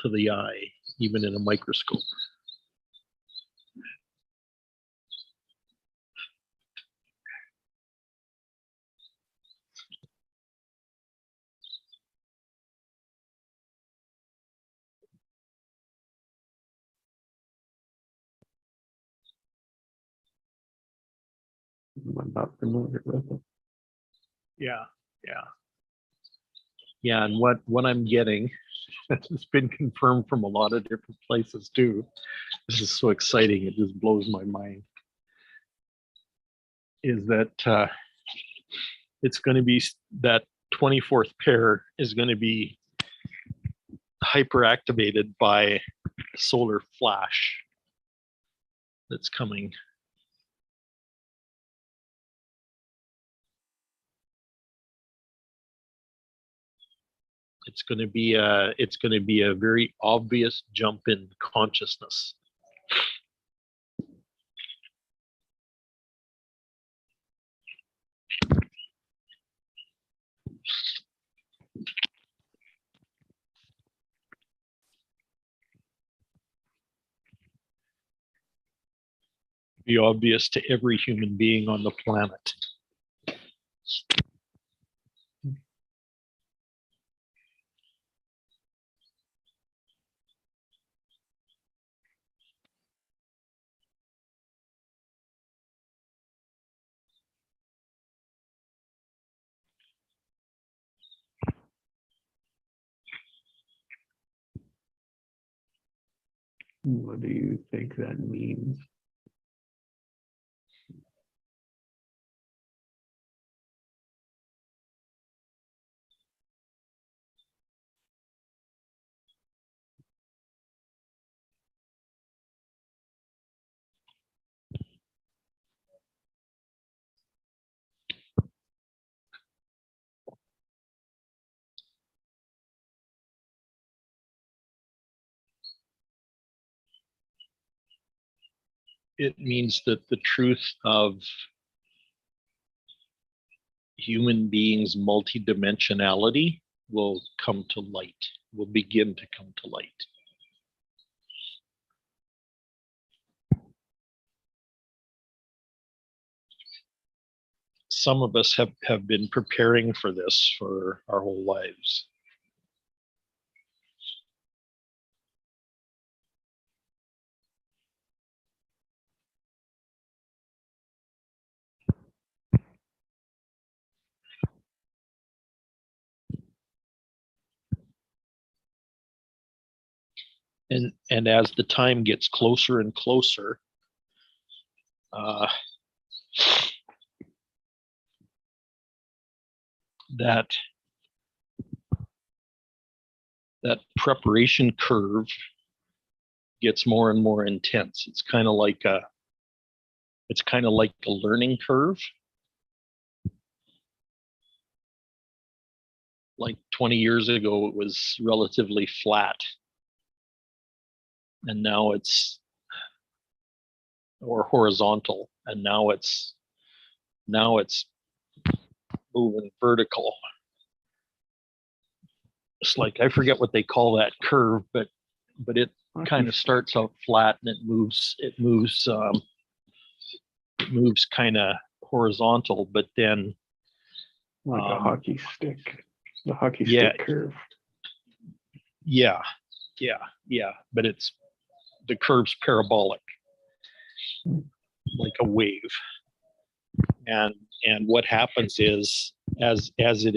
to the eye, even in a microscope. I'm not familiar with it. Yeah, and what I'm getting, it's been confirmed from a lot of different places too. This is so exciting, it just blows my mind. Is that it's going to be that 24th pair is going to be hyperactivated by solar flash that's coming. It's going to be a very obvious jump in consciousness. Be obvious to every human being on the planet. What do you think that means? It means that the truth of human beings' multidimensionality will come to light, will begin to come to light. Some of us have been preparing for this for our whole lives. And as the time gets closer and closer, that preparation curve gets more and more intense. It's kind of like a learning curve. Like 20 years ago, it was relatively flat. And now it's, or horizontal, and now it's moving vertical. It's like, I forget what they call that curve, but it kind of starts out flat and it moves kind of horizontal, but then like a hockey stick, the hockey stick curve. Yeah, but the curve's parabolic, like a wave. And what happens is, as it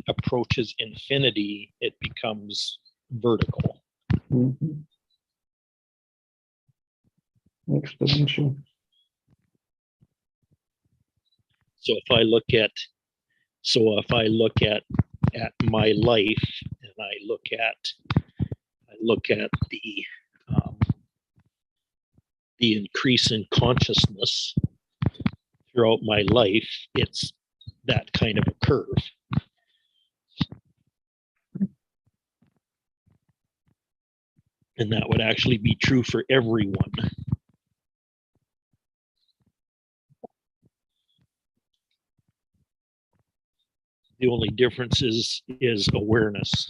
approaches infinity, it becomes vertical. Mm-hmm. Exponential. So if I look at my life, and I look at the increase in consciousness throughout my life, it's that kind of a curve. And that would actually be true for everyone. The only difference is awareness.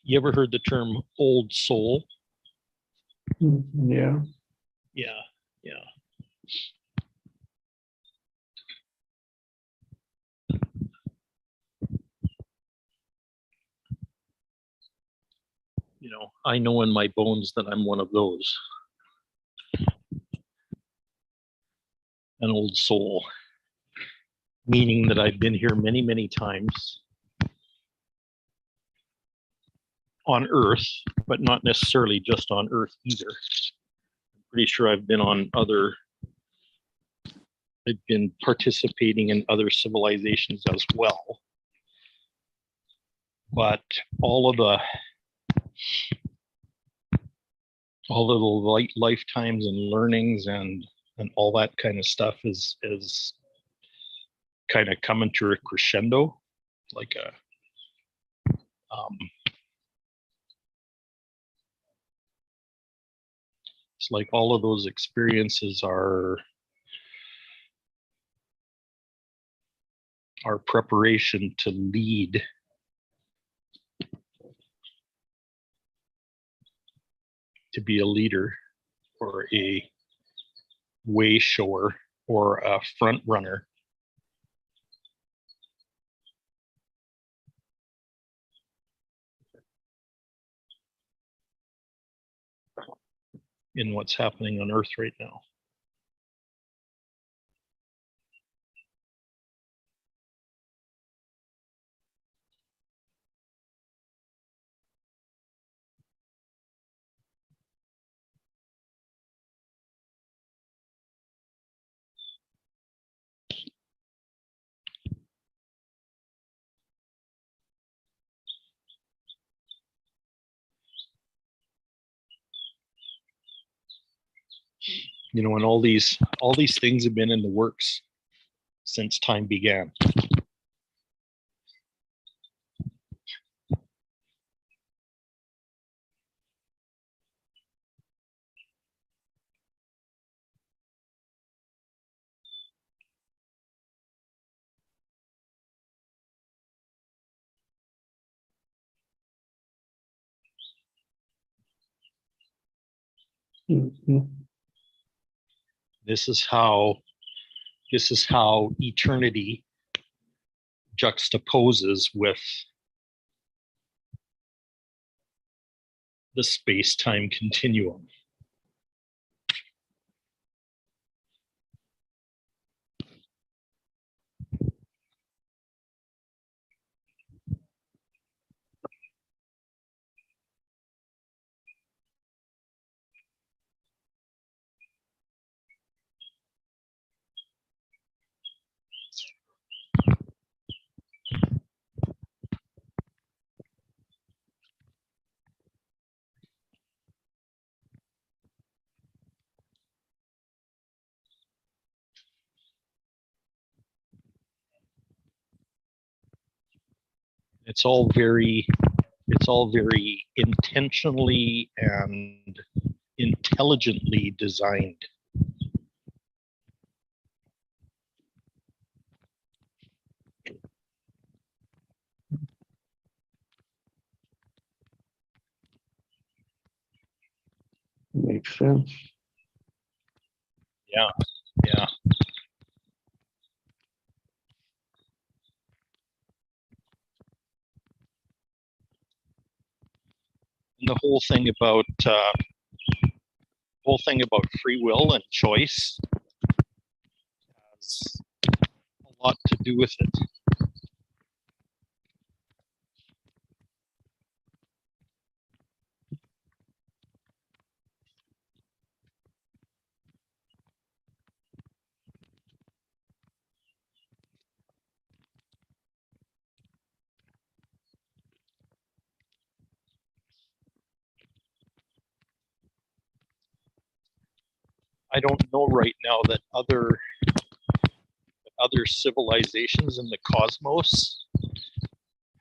You ever heard the term old soul? Yeah. Yeah, yeah. You know, I know in my bones that I'm one of those. An old soul, meaning that I've been here many, many times on Earth, but not necessarily just on Earth either. I'm pretty sure I've been participating in other civilizations as well. But all of the lifetimes and learnings and all that kind of stuff is kind of coming to a crescendo, like a it's like all of those experiences are preparation to lead to be a leader or a way shower or a front runner. In what's happening on Earth right now. You know, and all these things have been in the works since time began. Mm-hmm. This is how eternity juxtaposes with the space-time continuum. It's all very intentionally and intelligently designed. Makes sense. Yeah, yeah. And the whole thing about free will and choice has a lot to do with it. I don't know right now that other civilizations in the cosmos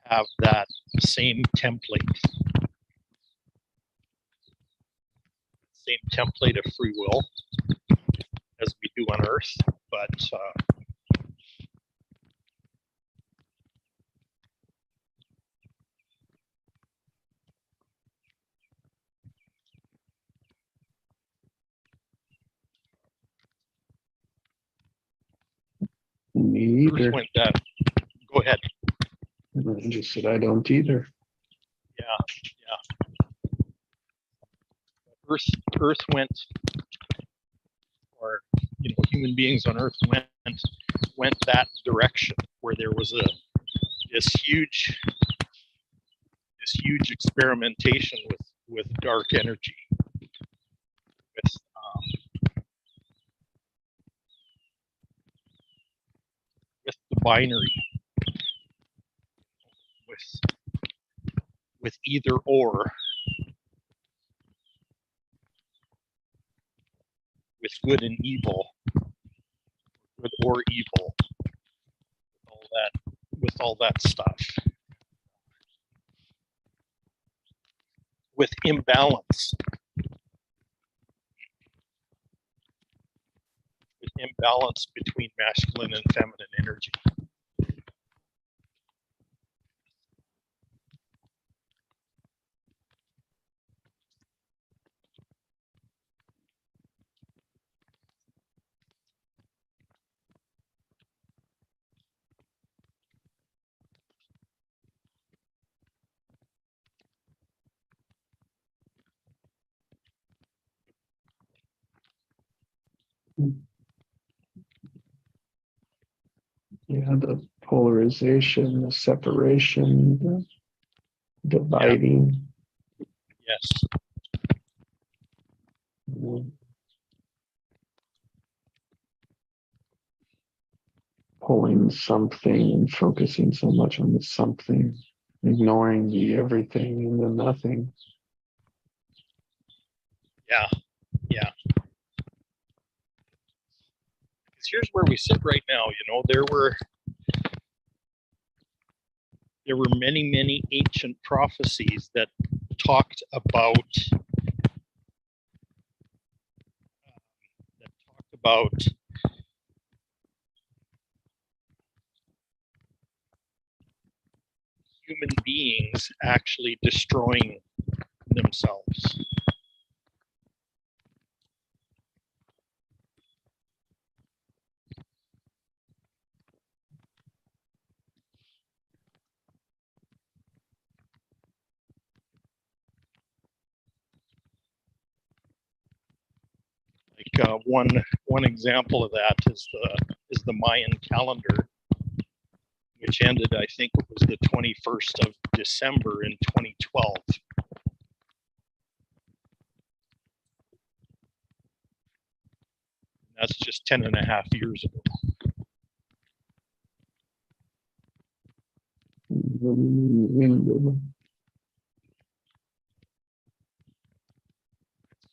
have that same template of free will as we do on Earth, but Me Earth either. went that. Go ahead. I just said I don't either. Yeah. Earth went, or human beings on Earth went that direction where there was this huge experimentation with dark energy, with the binary, with either or, with good and evil, good or evil, with all that stuff, with imbalance, between masculine and feminine energy. Yeah, the polarization, the separation, the dividing. Yes. Pulling something and focusing so much on the something, ignoring the everything and the nothing. Yeah. Because here's where we sit right now. There were many ancient prophecies that talked about human beings actually destroying themselves. Like one example of that is the Mayan calendar, which ended, I think it was the 21st of December in 2012. That's just 10 and a half years ago.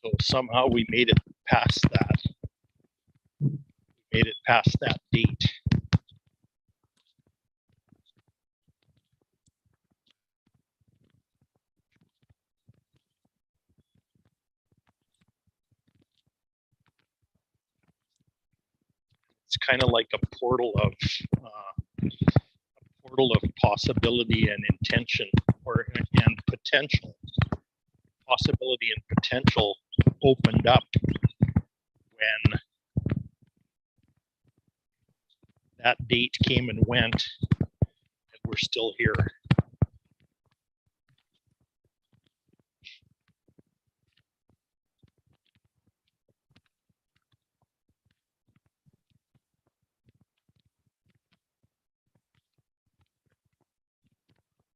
So somehow we made it past that. Made it past that date. It's kind of like a portal of possibility and intention, and potential. Possibility and potential opened up when that date came and went, and we're still here.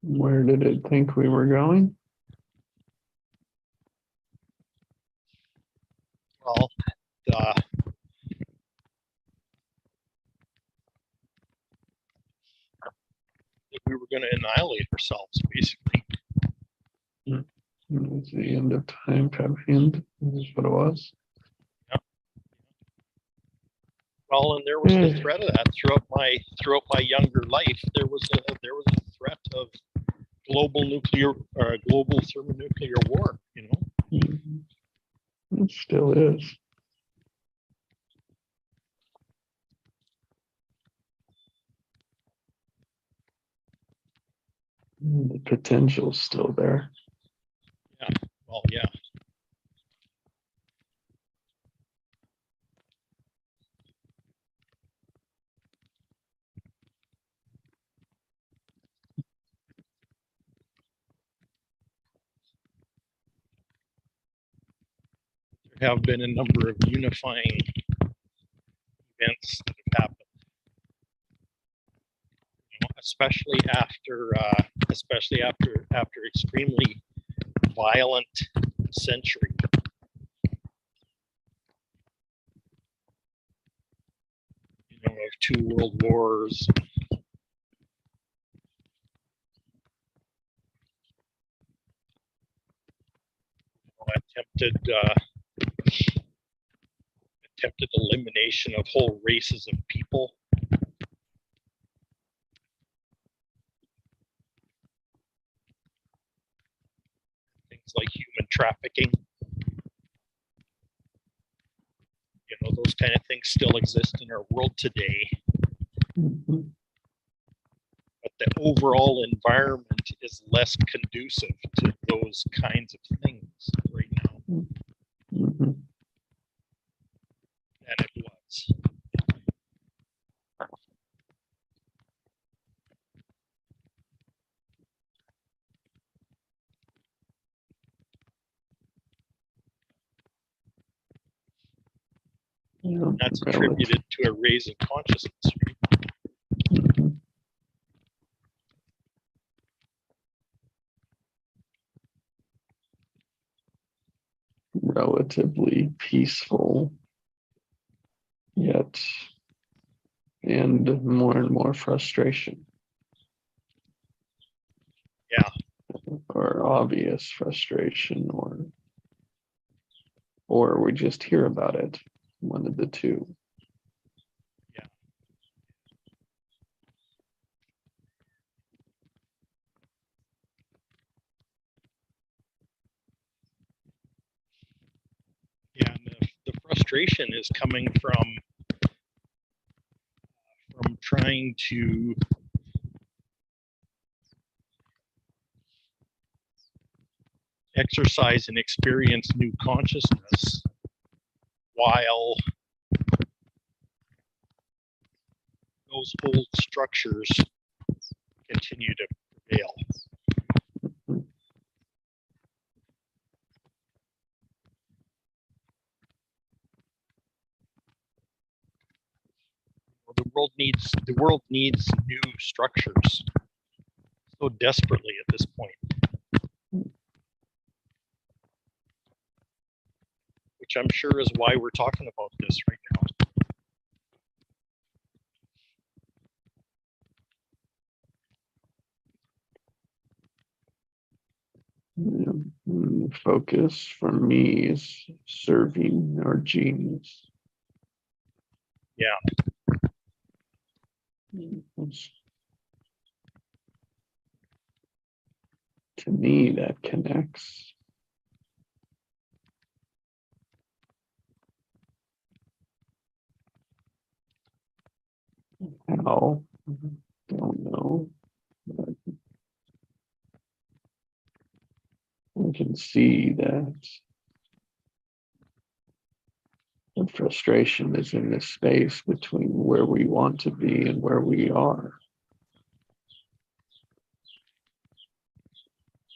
Where did it think we were going? Well, we were going to annihilate ourselves, basically. It's the end of time coming. Is what it was. Yeah. Well, and there was the threat of that throughout my younger life. There was a threat of global thermonuclear war. It still is. The potential's still there. Yeah. Well, yeah. have been a number of unifying events that have happened, especially after extremely violent century. Of 2 world wars. Attempted elimination of whole races of people. Things like human trafficking. Those kind of things still exist in our world today. Mhm. But the overall environment is less conducive to those kinds of things right now Mhm. than it was. Yeah, That's relative. attributed to a raise in consciousness, right? Mhm. Relatively peaceful, yet, and more frustration. Yeah. Or obvious frustration, or we just hear about it. One of the two. Yeah, and the frustration is coming from trying to exercise and experience new consciousness while those old structures continue to prevail. The world needs new structures so desperately at this point, which I'm sure is why we're talking about this right now. Yeah. The focus for me is serving our genius. Yeah. To me, that connects. How? Don't know. But I can see that the frustration is in the space between where we want to be and where we are,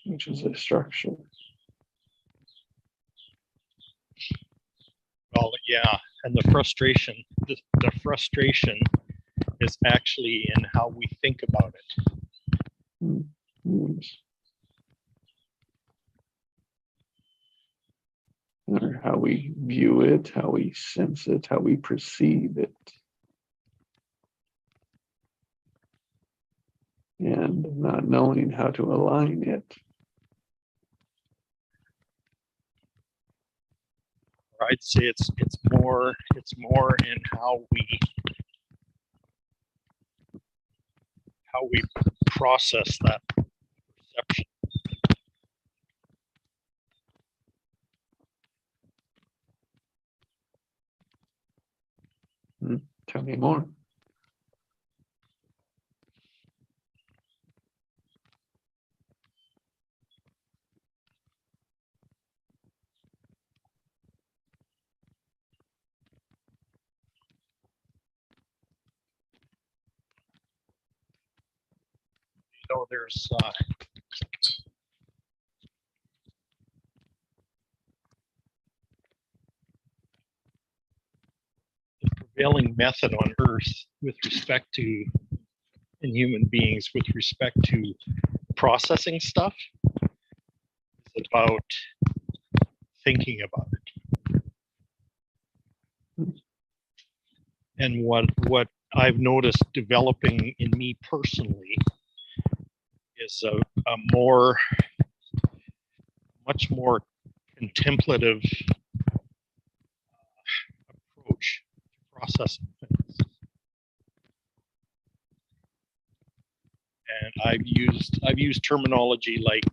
which is a structure. Well, yeah, and the frustration is actually in how we think about it. Yes. Or how we view it, how we sense it, how we perceive it. And not knowing how to align it. I'd say it's more in how we process that perception. Tell me more. There's prevailing method on Earth with respect to, and human beings with respect to processing stuff is about thinking about it. And what I've noticed developing in me personally is a much more contemplative approach to processing things. And I've used terminology like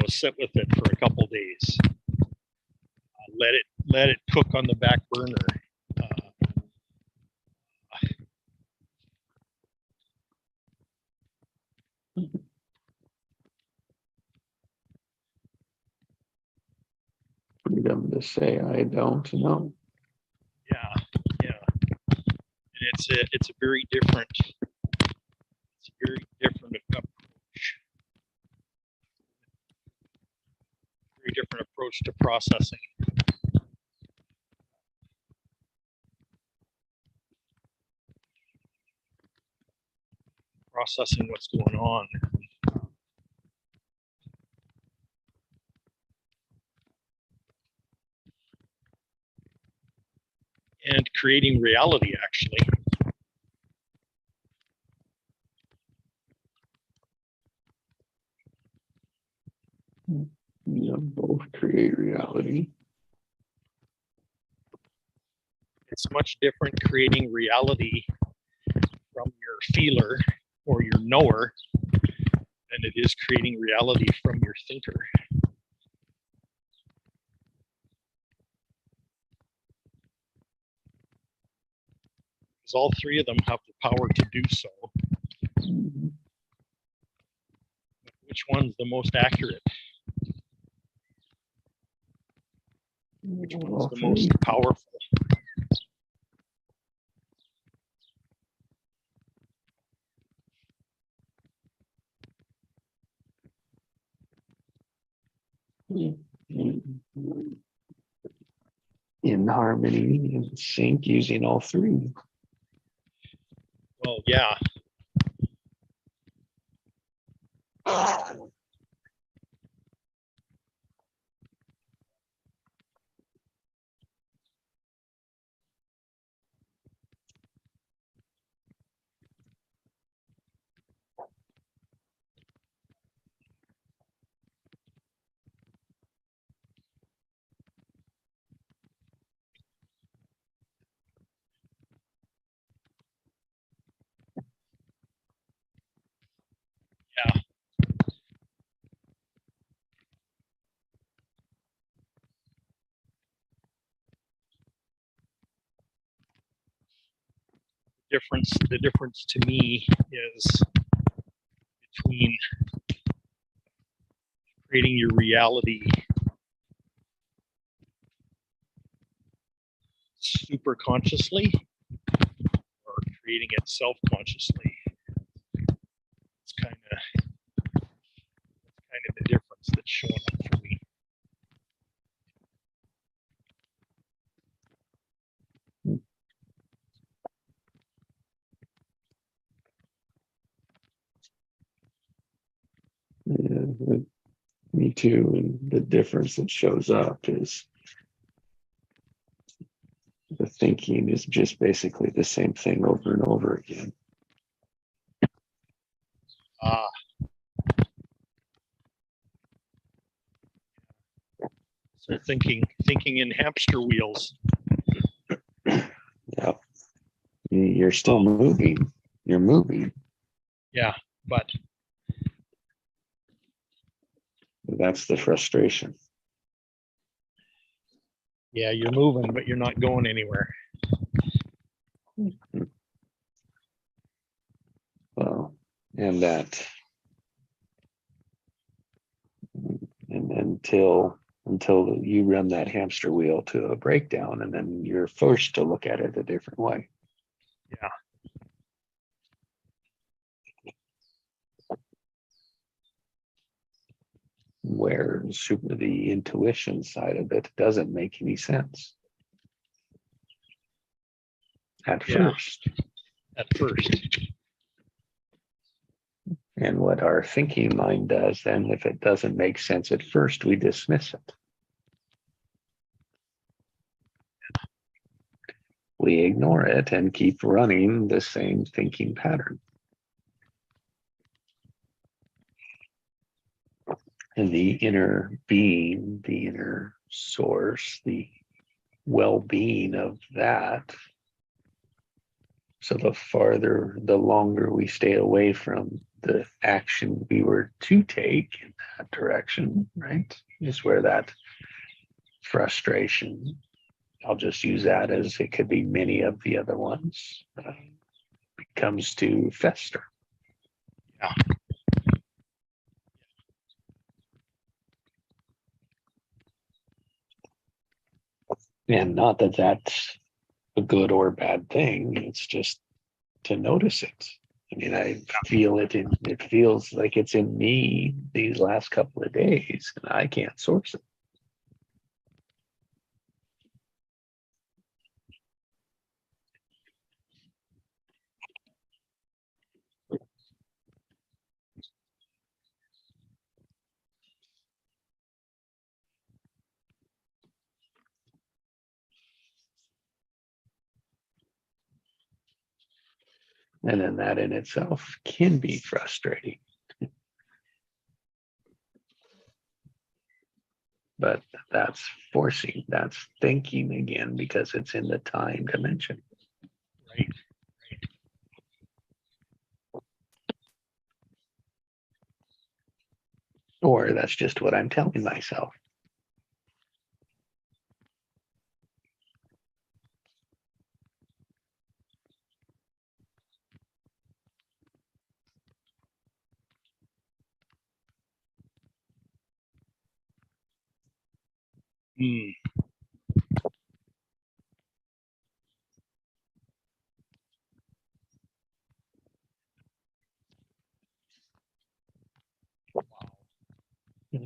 sit with it for a couple days, let it cook on the back burner. Freedom to say I don't know. Yeah, and it's a very different approach. Very different approach to processing. Processing what's going on. And creating reality, actually. Yeah, both create reality. It's much different creating reality from your feeler or your knower than it is creating reality from your thinker. Because all three of them have the power to do so. Mhm. Which one's the most accurate? Which one's All the three. most powerful? In harmony, in sync, using all three. Well, yeah. Yeah. The difference to me is between creating your reality super consciously or creating it self-consciously. It's kind of the difference that's showing up for me. Yeah, me too. And the difference that shows up is the thinking is just basically the same thing over and over again. So thinking in hamster wheels. Yeah. You're still moving. You're moving. Yeah, but That's the frustration. yeah, you're moving, but you're not going anywhere. Well, and that, and until you run that hamster wheel to a breakdown, and then you're forced to look at it a different way. Yeah. Where the intuition side of it doesn't make any sense. at Yeah. first. at first. And what our thinking mind does then, if it doesn't make sense at first, we dismiss it. We ignore it and keep running the same thinking pattern. And the inner being, the inner source, the well-being of that. So the longer we stay away from the action we were to take in that direction, right, is where that frustration, I'll just use that as it could be many of the other ones, comes to fester. Yeah. And not that that's a good or bad thing, it's just to notice it. I mean, I feel it it feels like it's in me these last couple of days, and I can't source it. And then that in itself can be frustrating. But that's forcing, that's thinking again, because it's in the time dimension. Right. Or that's just what I'm telling myself. Hmm.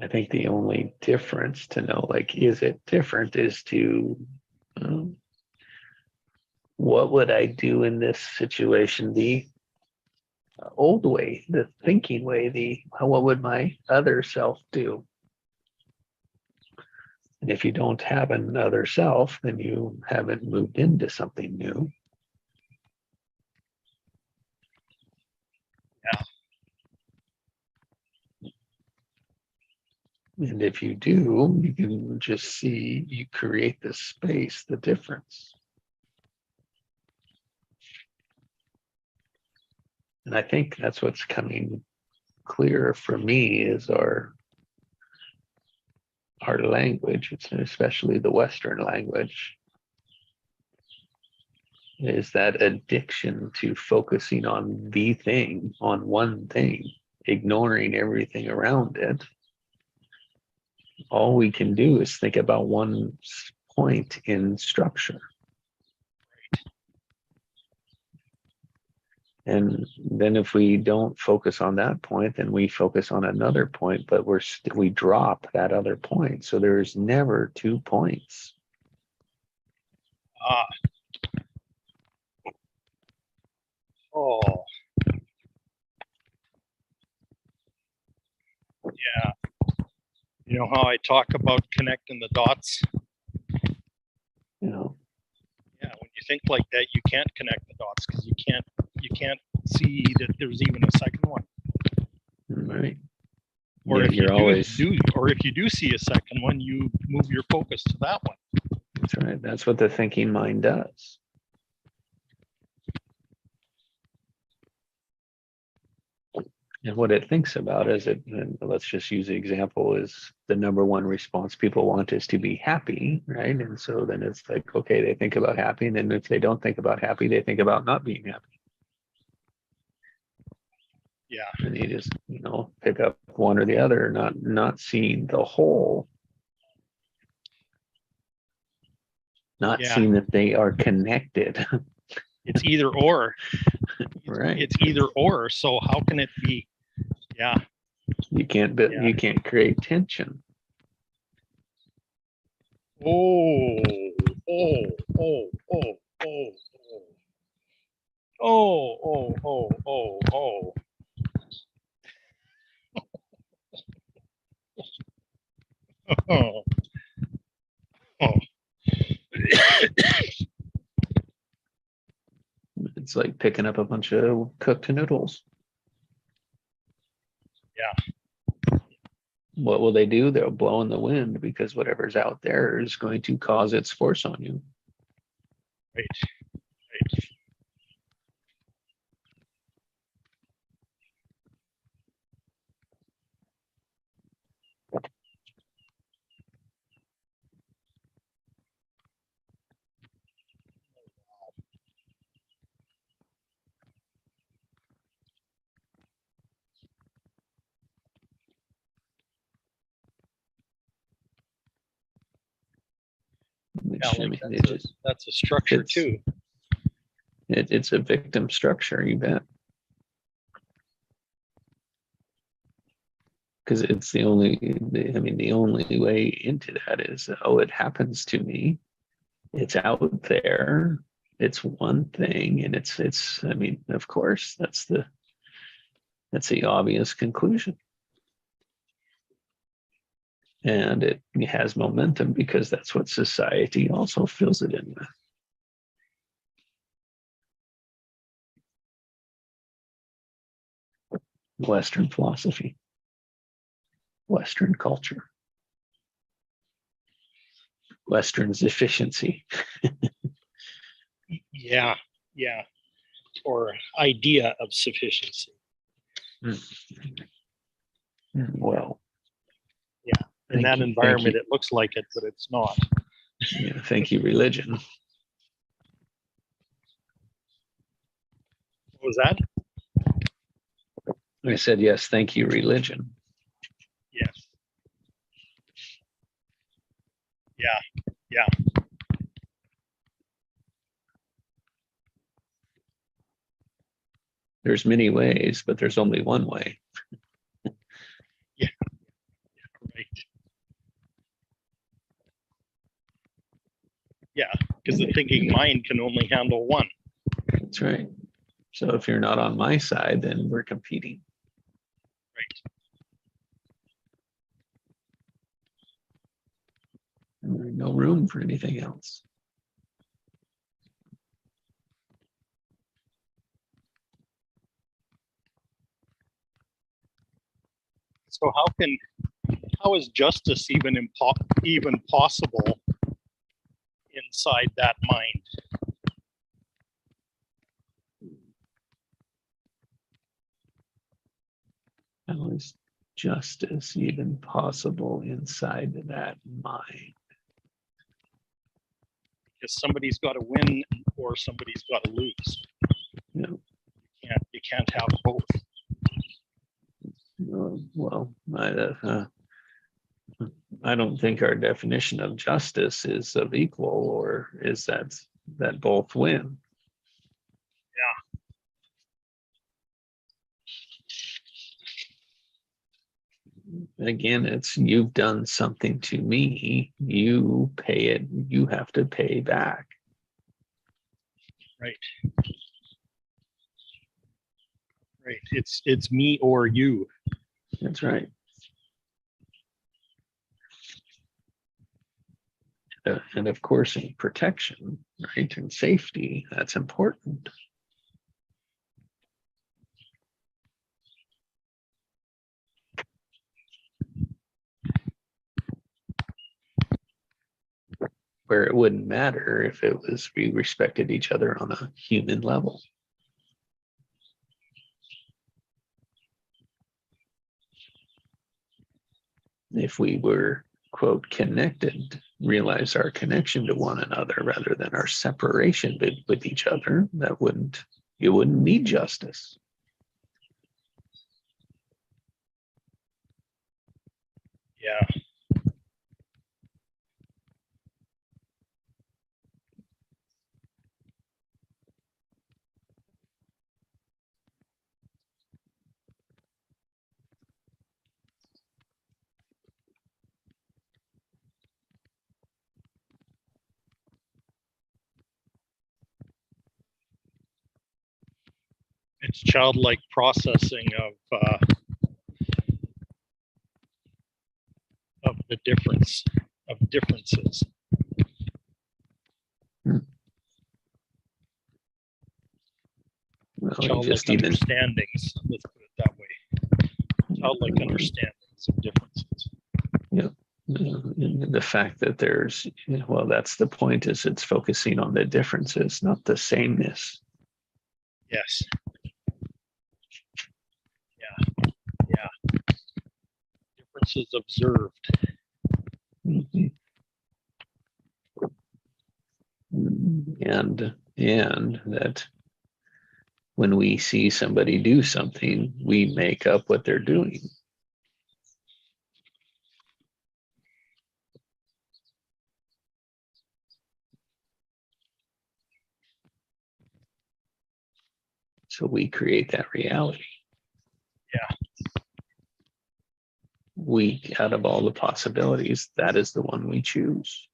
I think the only difference to know, like, is it different, is to, what would I do in this situation? The old way, the thinking way, what would my other self do? And if you don't have another self, then you haven't moved into something new. And if you do, you can just see, you create the space, the difference. And I think that's what's coming clearer for me is our language, especially the Western language, is that addiction to focusing on the thing, on one thing, ignoring everything around it. All we can do is think about one point in structure. And then if we don't focus on that point, then we focus on another point, but we drop that other point. So there's never 2 points. Oh. Yeah. You know how I talk about connecting the dots? You know, Yeah, when you think like that, you can't connect the dots because you can't see that there's even a second one. right? Or Yeah, if you're always if you do see a second one, you move your focus to that one. That's right. That's what the thinking mind does. And what it thinks about is and let's just use the example, is the number one response people want is to be happy, right? And so then it's like, okay, they think about happy, and then if they don't think about happy, they think about not being happy. Yeah. And you just, pick up one or the other, not seeing the whole, not Yeah. seeing that they are connected. It's either or. Right. It's either or. So how can it be? Yeah. You can't create tension. Oh. Oh, oh, oh, oh, oh. Oh, oh. It's like picking up a bunch of cooked noodles. Yeah. What will they do? They'll blow in the wind because whatever's out there is going to cause its force on you. Right. Right. Which, Yeah, I like mean, that's a structure it's- too. it's a victim structure, you bet. Because it's the only, the only way into that is, oh, it happens to me. It's out there. It's one thing, and I mean, of course, that's the obvious conclusion. And it has momentum because that's what society also fills it in with. Western philosophy, Western culture, Western's efficiency. Yeah. Yeah. Or idea of sufficiency. Well, In that environment, it looks like it, but it's not. Yeah, thank you, religion. What was that? I said, yes, thank you, religion. Yes. Yeah. Yeah. There's many ways, but there's only one way. Yeah. Right. Yeah, because the thinking mind can only handle one. That's right. So if you're not on my side, then we're competing. Right. And there's no room for anything else. So how is justice even possible inside that mind? How is justice even possible inside that mind? Because somebody's got to win or somebody's got to lose. You know, You can't have both. well, I don't think our definition of justice is of equal, or is that both win. Again, it's you've done something to me, you pay it, you have to pay back. Right. Right. It's me or you. That's right. And of course, in protection, right, and safety, that's important. Where it wouldn't matter if it was we respected each other on a human level. If we were, quote, connected, realize our connection to one another rather than our separation with each other, you wouldn't need justice. Yeah. It's childlike processing of the differences. Well, you Childlike just even understandings. Let's put it that way. Childlike understandings of differences. the fact that there's, well, that's the point, is it's focusing on the differences, not the sameness. Yes. Yeah. Differences observed. Mhm. And that when we see somebody do something, we make up what they're doing. So we create that reality. Yeah. We, out of all the possibilities, that is the one we choose.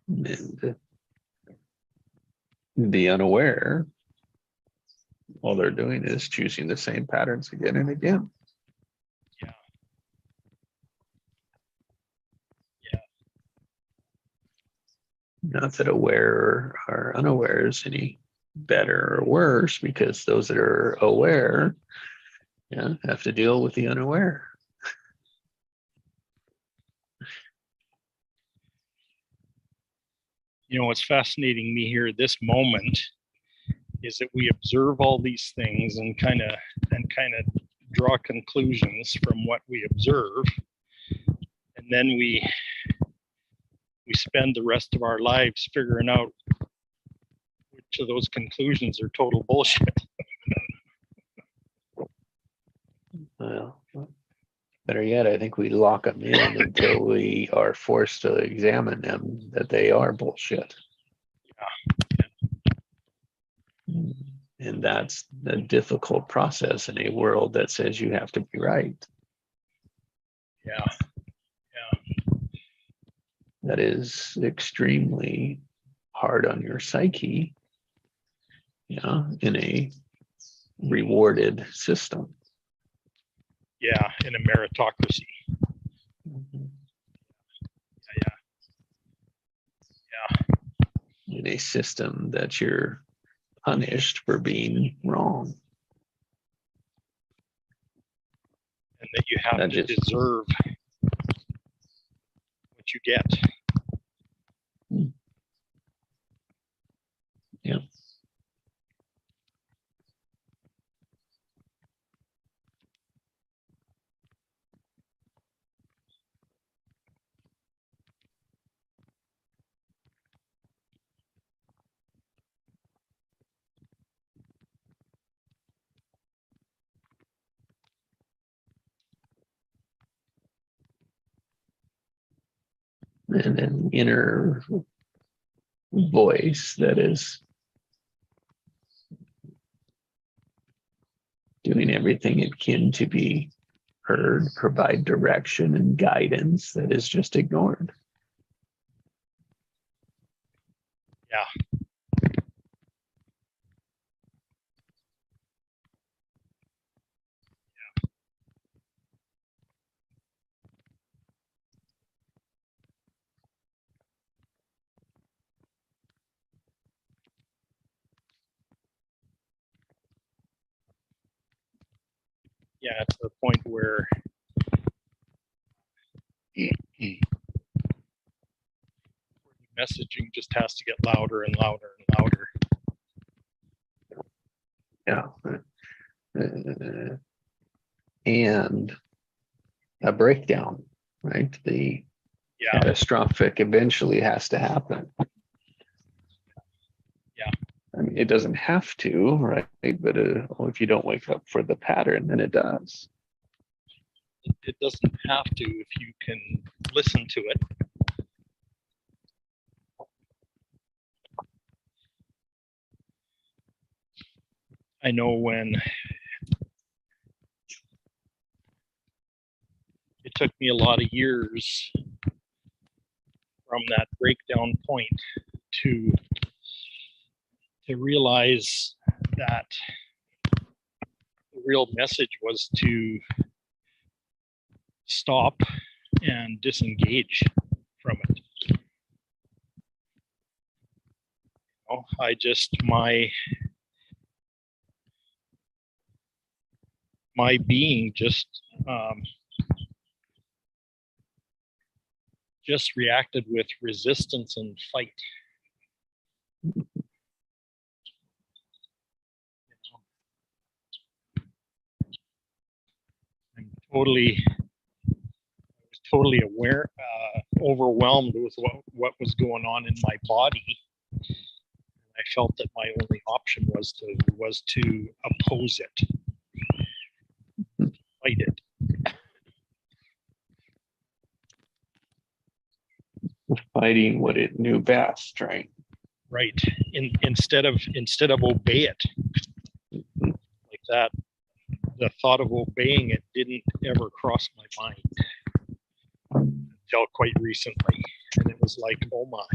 And the unaware, all they're doing is choosing the same patterns again and again. Yeah. Yeah. Not that aware or unaware is any better or worse, because those that are aware, yeah, have to deal with the unaware. You know, what's fascinating me here at this moment is that we observe all these things and kind of draw conclusions from what we observe, and then we spend the rest of our lives figuring out which of those conclusions are total bullshit. Well, better yet, I think we lock them in until we are forced to examine them, that they are bullshit. And that's a difficult process in a world that says you have to be right. Yeah. That is extremely hard on your psyche, yeah, in a rewarded system. Yeah, in a meritocracy. Yeah. In a system that you're punished for being wrong. And that you have to deserve what you get. Yeah. And an inner voice that is doing everything it can to be heard, provide direction and guidance, that is just ignored. Yeah. Yeah, to the point where messaging just has to get louder and louder and louder. Yeah. And a breakdown, right? The catastrophic eventually has to happen. Yeah. I mean, it doesn't have to, right? But if you don't wake up for the pattern, then it does. It doesn't have to if you can listen to it. I know when it took me a lot of years from that breakdown point to realize that the real message was to stop and disengage from it. I just, my being just reacted with resistance and fight. I'm totally aware, overwhelmed with what was going on in my body. I felt that my only option was to oppose it, fight it. Fighting what it knew best, right? Right. Instead of obey it. Like that, the thought of obeying it didn't ever cross my mind until quite recently. And it was like, oh my.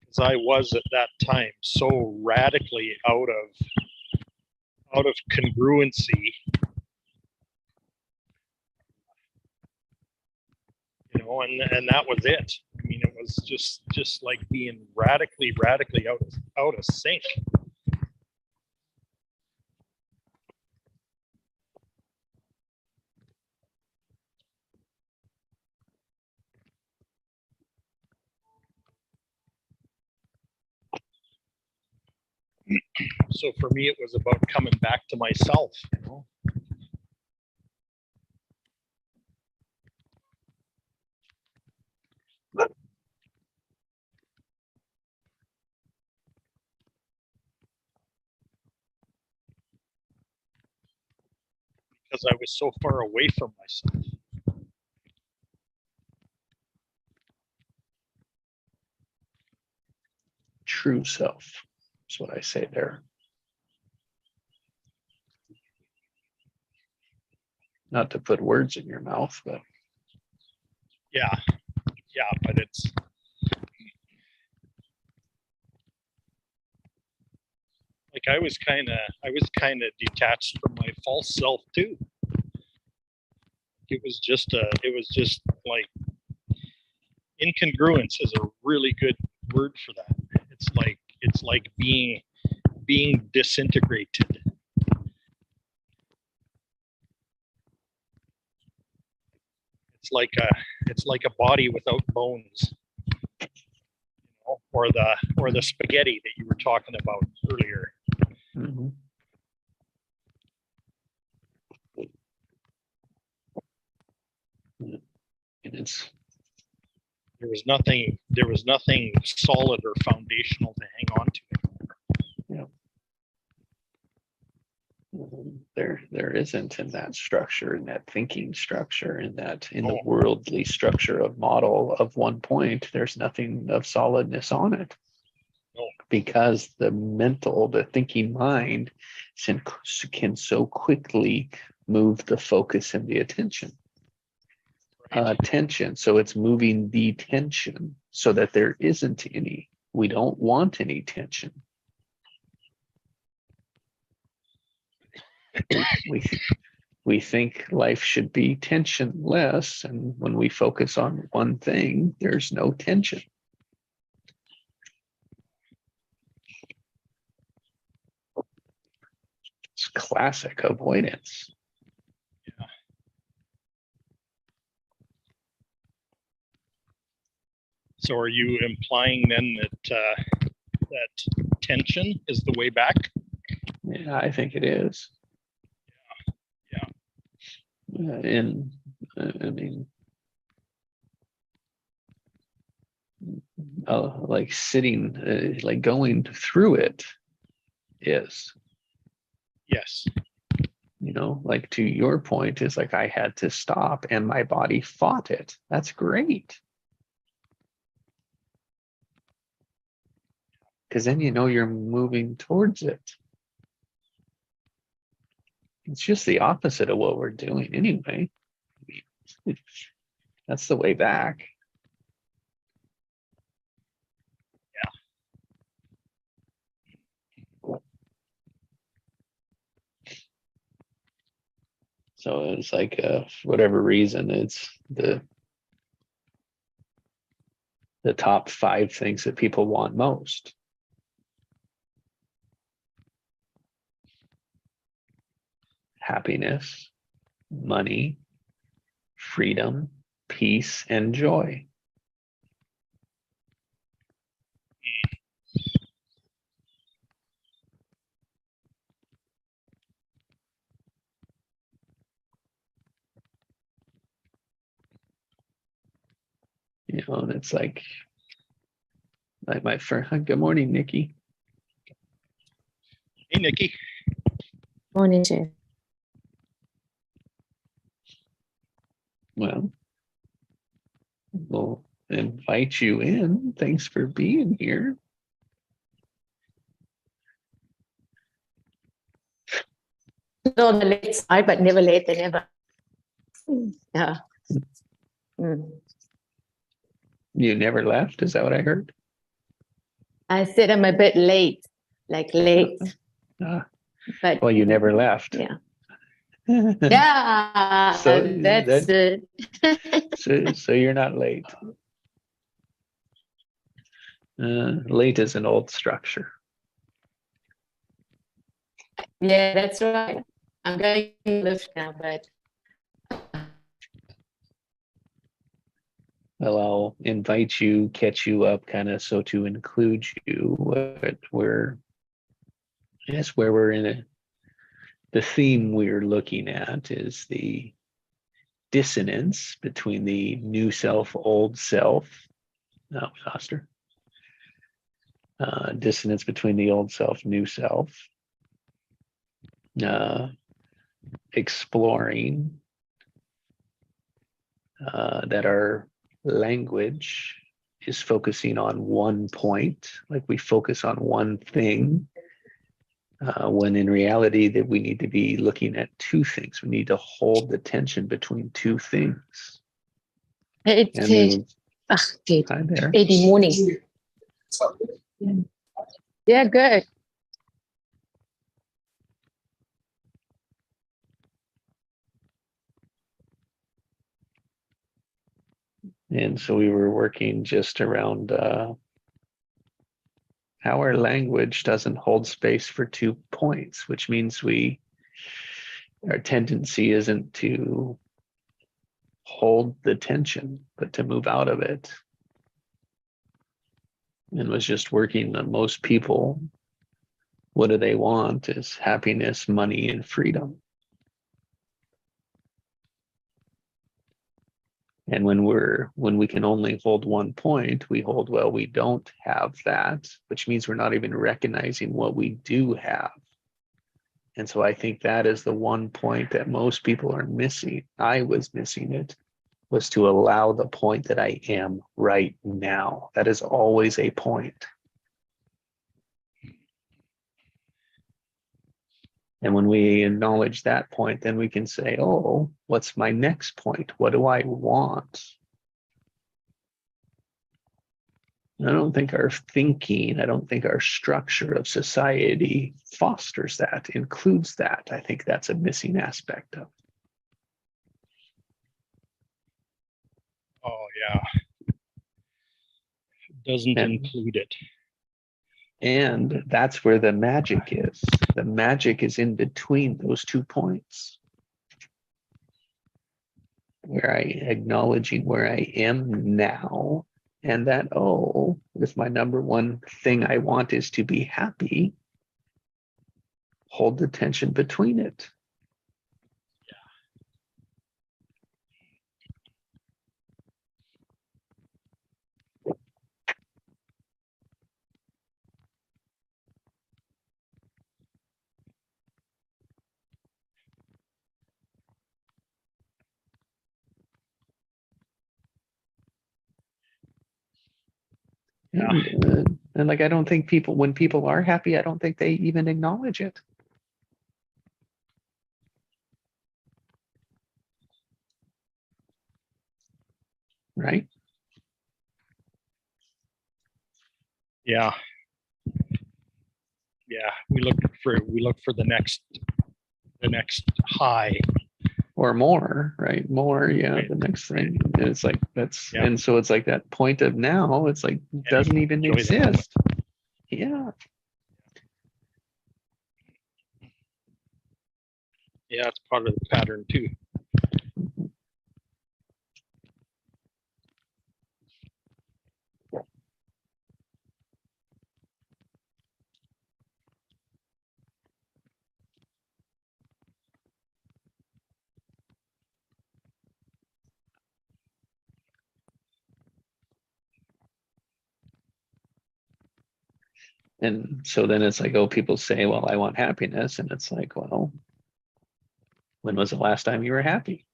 Because I was at that time so radically out of congruency, you know, and that was it. I mean, it was just like being radically out of sync. So for me, it was about coming back to myself, you know. Because I was so far away from myself. True self. That's what I say there. Not to put words in your mouth, but Yeah, but it's like I was kind of detached from my false self too. It was just like incongruence is a really good word for that. It's like being disintegrated. It's like a body without bones, you know, or the spaghetti that you were talking about earlier. mm-hmm. And there was nothing solid or foundational to hang on to. There isn't in that structure, in that thinking structure, in the Oh. worldly structure of model of one point, there's nothing of solidness on it. No. Because the thinking mind can so quickly move the focus and the attention. Tension. So it's moving the tension so that there isn't any. We don't want any tension. We think life should be tensionless, and when we focus on one thing, there's no tension. It's classic avoidance. Yeah. So are you implying then that tension is the way back? Yeah, I think it is. Yeah. And I mean, like sitting, like going through it is. Yes. You know, like to your point, is like I had to stop and my body fought it. That's great. because then you know you're moving towards it. It's just the opposite of what we're doing anyway. That's the way back. So it's like, for whatever reason, it's the top 5 things that people want most. Happiness, money, freedom, peace, and joy. You know, and it's like my friend. Good morning, Nikki. Hey, Nikki. Morning, Chef. Well, we'll invite you in. Thanks for being here. On the late side, but never late than ever. Yeah. Mm. You never left? Is that what I heard? I said I'm a bit late, like late, Ah, but well, you never left. yeah. Yeah, So that's that- it. so you're not late. Late is an old structure. Yeah, that's right. I'm going to lift now, but Well, I'll invite you, catch you up, kind of, so to include you. Where we're in the theme we're looking at is the dissonance between the new self, old self. No, we lost her. Dissonance between the old self, new self. Exploring that our language is focusing on one point, like we focus on one thing, when in reality that we need to be looking at 2 things. We need to hold the tension between 2 things. it's And good. hi there. 80 morning. Yeah, good. And so we were working just around how our language doesn't hold space for 2 points, which means our tendency isn't to hold the tension, but to move out of it. And was just working on most people. What do they want is happiness, money, and freedom. And when we can only hold one point, we hold, well, we don't have that, which means we're not even recognizing what we do have. And so I think that is the one point that most people are missing. I was missing it, was to allow the point that I am right now. That is always a point. And when we acknowledge that point, then we can say, oh, what's my next point? What do I want? I don't think our thinking, I don't think our structure of society fosters that, includes that. I think that's a missing aspect of it. Oh, yeah. Doesn't And- include it. And that's where the magic is. The magic is in between those 2 points. Where I acknowledging where I am now, and that, oh, if my number one thing I want is to be happy, hold the tension between it. Yeah. And And like, I don't think people, when people are happy, I don't think they even acknowledge it. Right? Yeah. Yeah. We look for the next high. Or more, right? More, yeah, Right. the next thing. And it's like, that's, Yeah. and so it's like that point of now, it's like, doesn't even enjoy the moment. exist. Yeah. Yeah, it's part of the pattern too. And so then it's like, oh, people say, well, I want happiness. And it's like, well, when was the last time you were happy?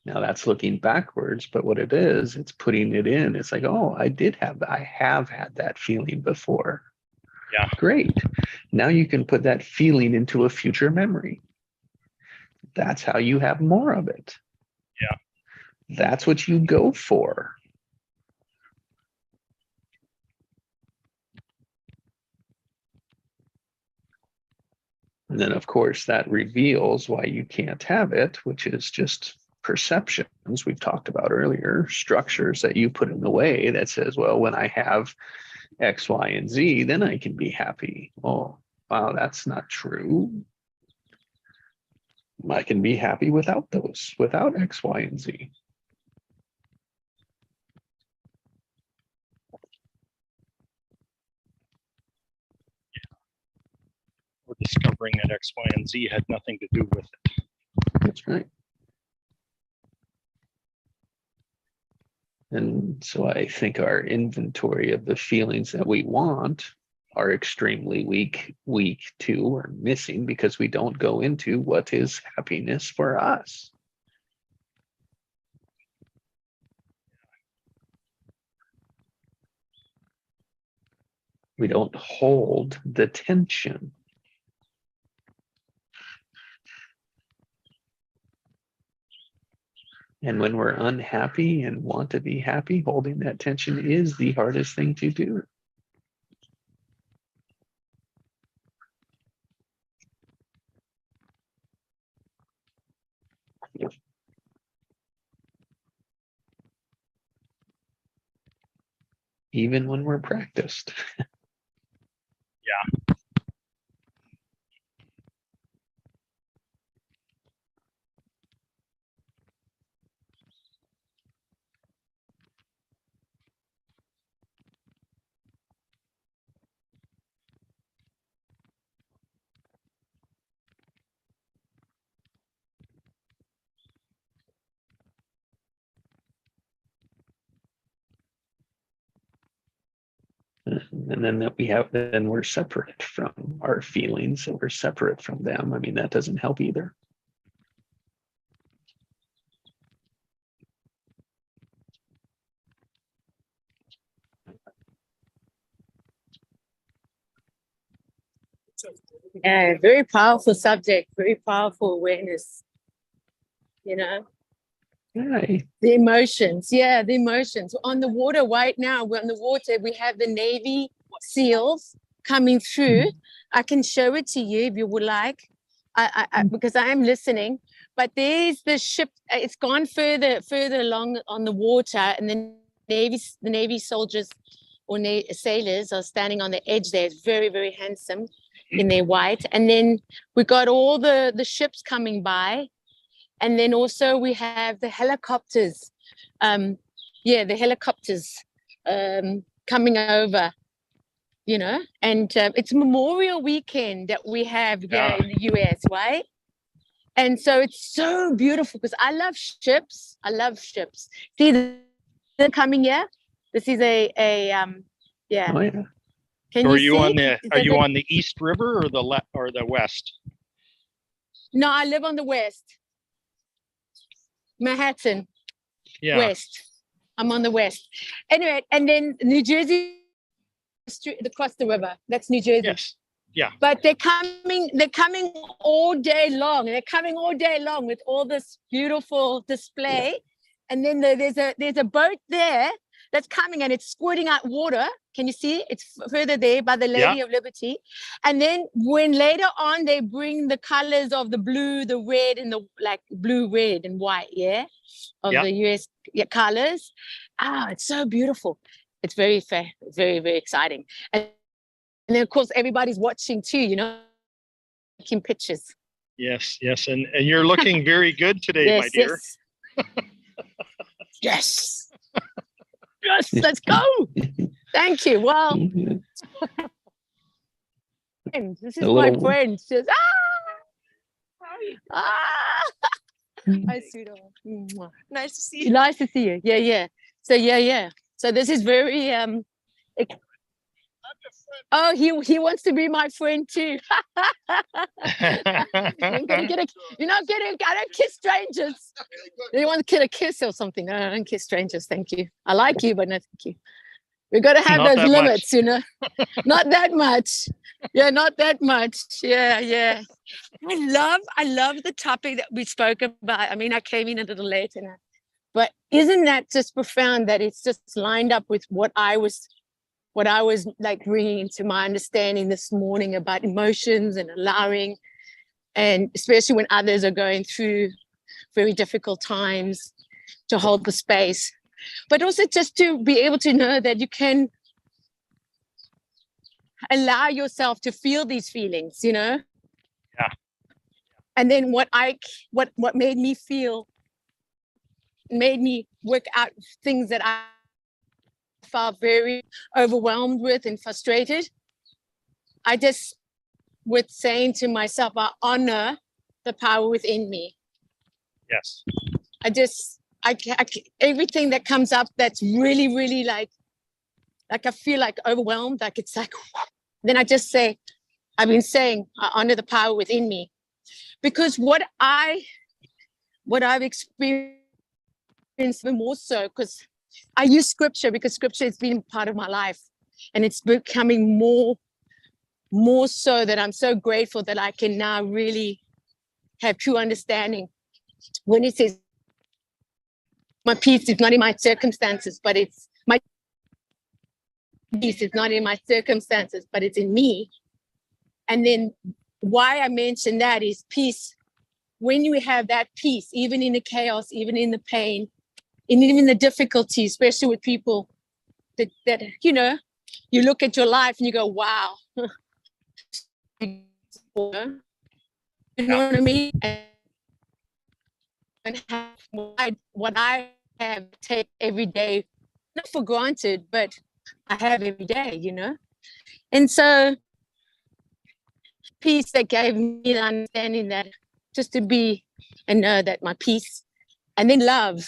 Now that's looking backwards, but what it is, it's putting it in. It's like, oh, I have had that feeling before. Yeah. Great. Now you can put that feeling into a future memory. That's how you have more of it. Yeah. That's what you go for. And then, of course, that reveals why you can't have it, which is just perceptions we've talked about earlier, structures that you put in the way that says, well, when I have X, Y, and Z, then I can be happy. Oh, wow, that's not true. I can be happy without those, without X, Y, and Z. Or discovering that X, Y, and Z had nothing to do with it. That's right. And so I think our inventory of the feelings that we want are extremely weak too, or missing, because we don't go into what is happiness for us. We don't hold the tension. And when we're unhappy and want to be happy, holding that tension is the hardest thing to do. Even when we're practiced. Yeah. And then then we're separate from our feelings and we're separate from them. I mean, that doesn't help either. Yeah, very powerful subject, very powerful awareness. You know, Right. the emotions. Yeah, the emotions. On the water right now, we're on the water. We have the Navy SEALs coming through. I can show it to you if you would like, because I am listening. But there's the ship. It's gone further along on the water, and the Navy soldiers or sailors are standing on the edge there. It's very, very handsome in their white. And then we got all the ships coming by. And then also we have the helicopters. The helicopters coming over, you know, and it's Memorial Weekend that we have here in the US, right? And so it's so beautiful because I love ships. See, they're coming here. This is yeah. Oh, yeah. Can Are you see? Are you on the East River or the West? No, I live on the West. Manhattan. Yeah. West. I'm on the West. Anyway, and then New Jersey across the river. That's New Jersey. Yes. But they're coming all day long. They're coming all day long with all this beautiful display. And then there's a boat there that's coming and it's squirting out water. Can you see? It's further there by the Lady of Liberty. And then when later on they bring the colors of the blue, the red, and the like blue, red, and white, of the US colors. It's so beautiful. It's very fair, very, very exciting. And then of course everybody's watching too, taking pictures. Yes. And you're looking very good today, Yes, my dear. Yes. Yes, let's go. Thank you. Well, this is my friend. She says, hi, sweetheart. Mwah. Nice to see you. Nice to see you. Yeah. So this is very oh, he wants to be my friend too. I'm gonna get I don't kiss strangers. You want to get a kiss or something? I don't kiss strangers, thank you. I like you, but no thank you. We got to have Not those that limits, not that much. Yeah, not that much. Yeah. I love the topic that we spoke about. I mean, I came in a little late, but isn't that just profound that it's just lined up with what I was like bringing into my understanding this morning about emotions and allowing, and especially when others are going through very difficult times, to hold the space, but also just to be able to know that you can allow yourself to feel these feelings, Yeah. And then what made me work out things that I felt very overwhelmed with and frustrated. I just, with saying to myself, I honor the power within me. Yes. Everything that comes up that's really, really like I feel like overwhelmed, like it's like, then I just say, I've been saying, I honor the power within me. Because what I've experienced more so, because I use scripture because scripture has been part of my life, and it's becoming more so that I'm so grateful that I can now really have true understanding. When it says, my peace is not in my circumstances, but it's my peace is not in my circumstances, but it's in me. And then why I mention that is peace. When you have that peace, even in the chaos, even in the pain, and even the difficulty, especially with people that you look at your life and you go, wow. You know what I mean? And what I have take every day, not for granted, but I have every day, And so peace that gave me the understanding that just to be and know that my peace, and then love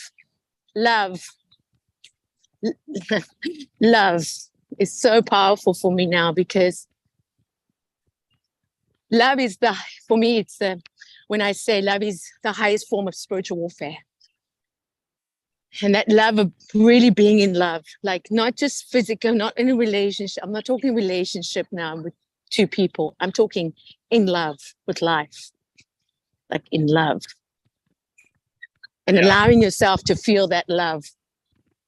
is so powerful for me now, because love is for me, it's when I say love is the highest form of spiritual warfare. And that love of really being in love, like not just physical, not in a relationship. I'm not talking relationship now with two people. I'm talking in love with life, like in love. And allowing yourself to feel that love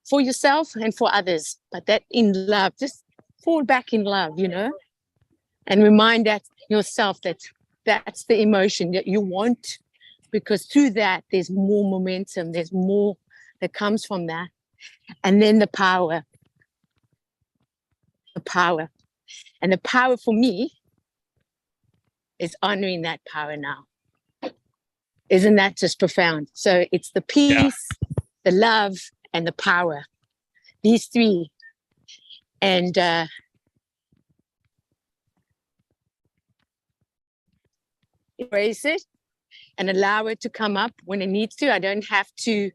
for yourself and for others, but that in love, just fall back in love, and remind that yourself that that's the emotion that you want, because through that, there's more momentum, there's more that comes from that. And then the power. And the power for me is honoring that power now. Isn't that just profound? So it's the peace, the love, and the power. These three. And embrace it and allow it to come up when it needs to. I don't have to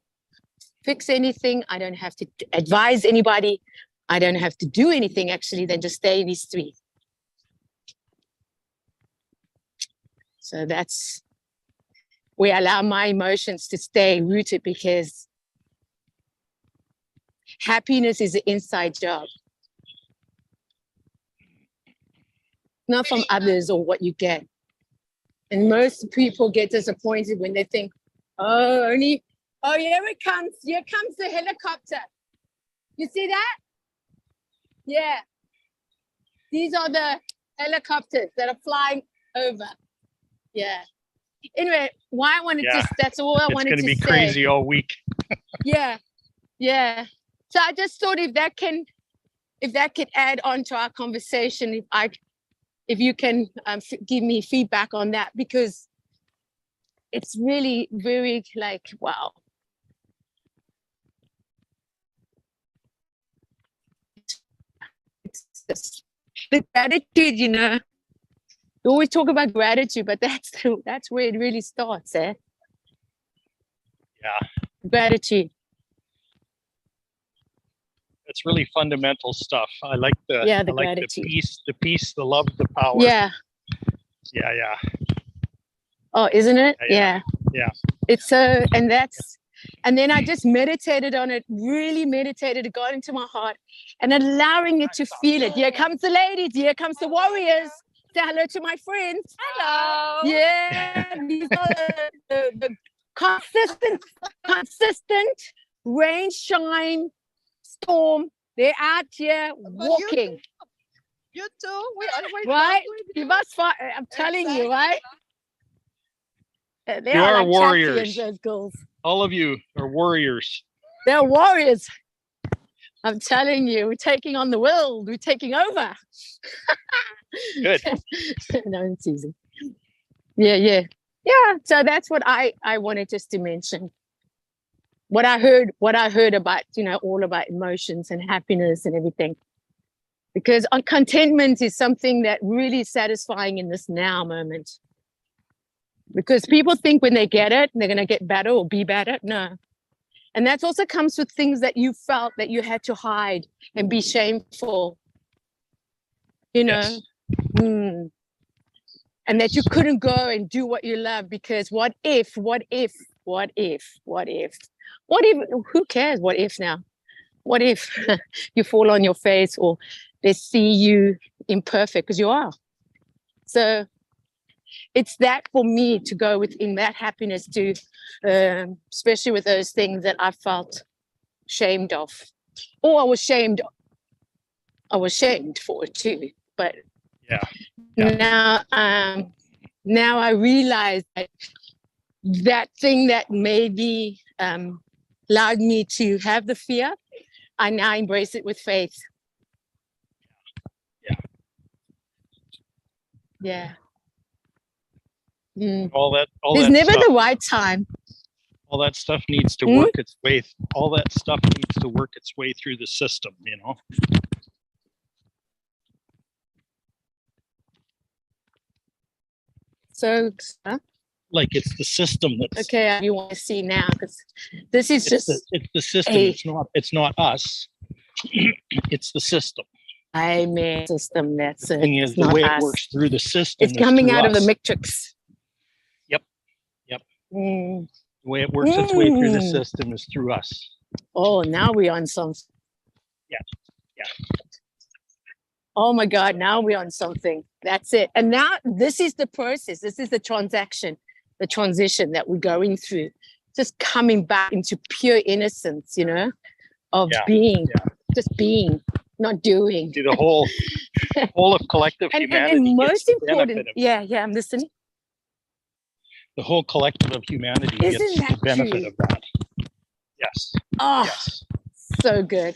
fix anything. I don't have to advise anybody. I don't have to do anything, actually, than just stay in these three. So that's where I allow my emotions to stay rooted, because happiness is an inside job. not from others or what you get. And most people get disappointed when they think, oh, here it comes. Here comes the helicopter. You see that? Yeah. These are the helicopters that are flying over. Yeah. Anyway, why I wanted Yeah. to, that's all I It's wanted going to to be say. crazy all week. Yeah. Yeah. So I just thought if that could add on to our conversation, if you can give me feedback on that, because it's really very like, wow. It's just the gratitude, you know. We always talk about gratitude, but that's where it really starts, eh? Yeah. Gratitude. It's really fundamental stuff. I like the Gratitude. the peace, the love, the power. Yeah. Yeah. Oh, isn't it? Yeah. It's so, and then I just meditated on it, really meditated, it got into my heart and allowing it to feel it. Here comes the ladies, here comes the warriors. Say hello to my friends. Hello. Yeah, these are the consistent rain, shine, storm. They're out here walking. You too. We always Right? talk with You you. must fight. I'm telling you, right? They You are like warriors. champions, those girls. All of you are warriors. They're warriors. I'm telling you, we're taking on the world. We're taking over. Good. No, I'm teasing. Yeah. So that's what I wanted just to mention. What I heard about, all about emotions and happiness and everything. Because contentment is something that really is satisfying in this now moment. Because people think when they get it, they're going to get better or be better. No. And that also comes with things that you felt that you had to hide and be shameful. Yes. And that you couldn't go and do what you love because what if, who cares what if now? What if you fall on your face or they see you imperfect, because you are. So it's that for me to go within that happiness to, especially with those things that I felt shamed of, or I was shamed for it too. But Yeah. now I realize that thing that maybe allowed me to have the fear, I now embrace it with faith. Yeah. There's never the right time. All that stuff needs to work its way. All that stuff needs to work its way through the system, So, like it's the system that's okay. You want to see now because this is it's the system. It's not us. It's the system. Amen. System. That's it. Thing is, It's the not way us. it works through the system. It's coming through out of the us. matrix. Yep. Mm. The way it works its way through the system is through us. Oh, now we're on something. Yeah. Oh my God, now we're on something. That's it. And now this is the process. This is the transition that we're going through. Just coming back into pure innocence, of being, just being, not doing. See, the whole of collective humanity. And most gets the important, benefit I'm listening. The whole collective of humanity Isn't gets that the benefit true? of that. Yes. Oh, Yes. so good.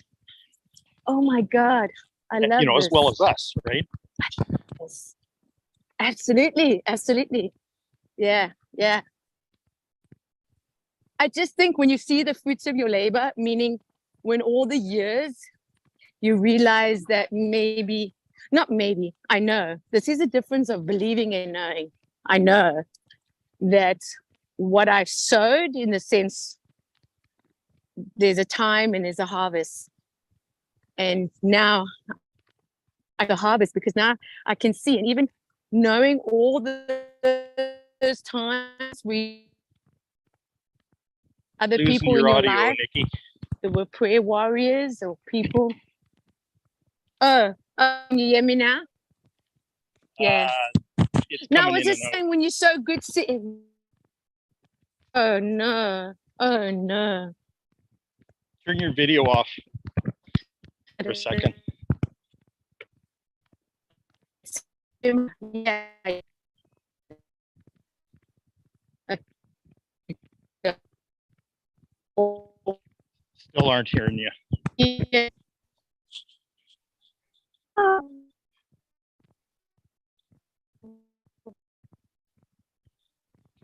Oh my God. I love this. As well as us, right? Yes. Absolutely. Yeah. I just think when you see the fruits of your labor, meaning when all the years you realize that I know this is a difference of believing and knowing. I know that what I've sowed, in the sense, there's a time and there's a harvest. And now I can harvest because now I can see, and even knowing all those times other Losing people in your audio, life, Nikki. there were prayer warriors or people. You hear me now? Yeah. It's No, I coming was in just and out. saying when you're so good sitting. Oh no. Oh no. Turn your video off for a second. Yeah. Still aren't hearing you. Yeah.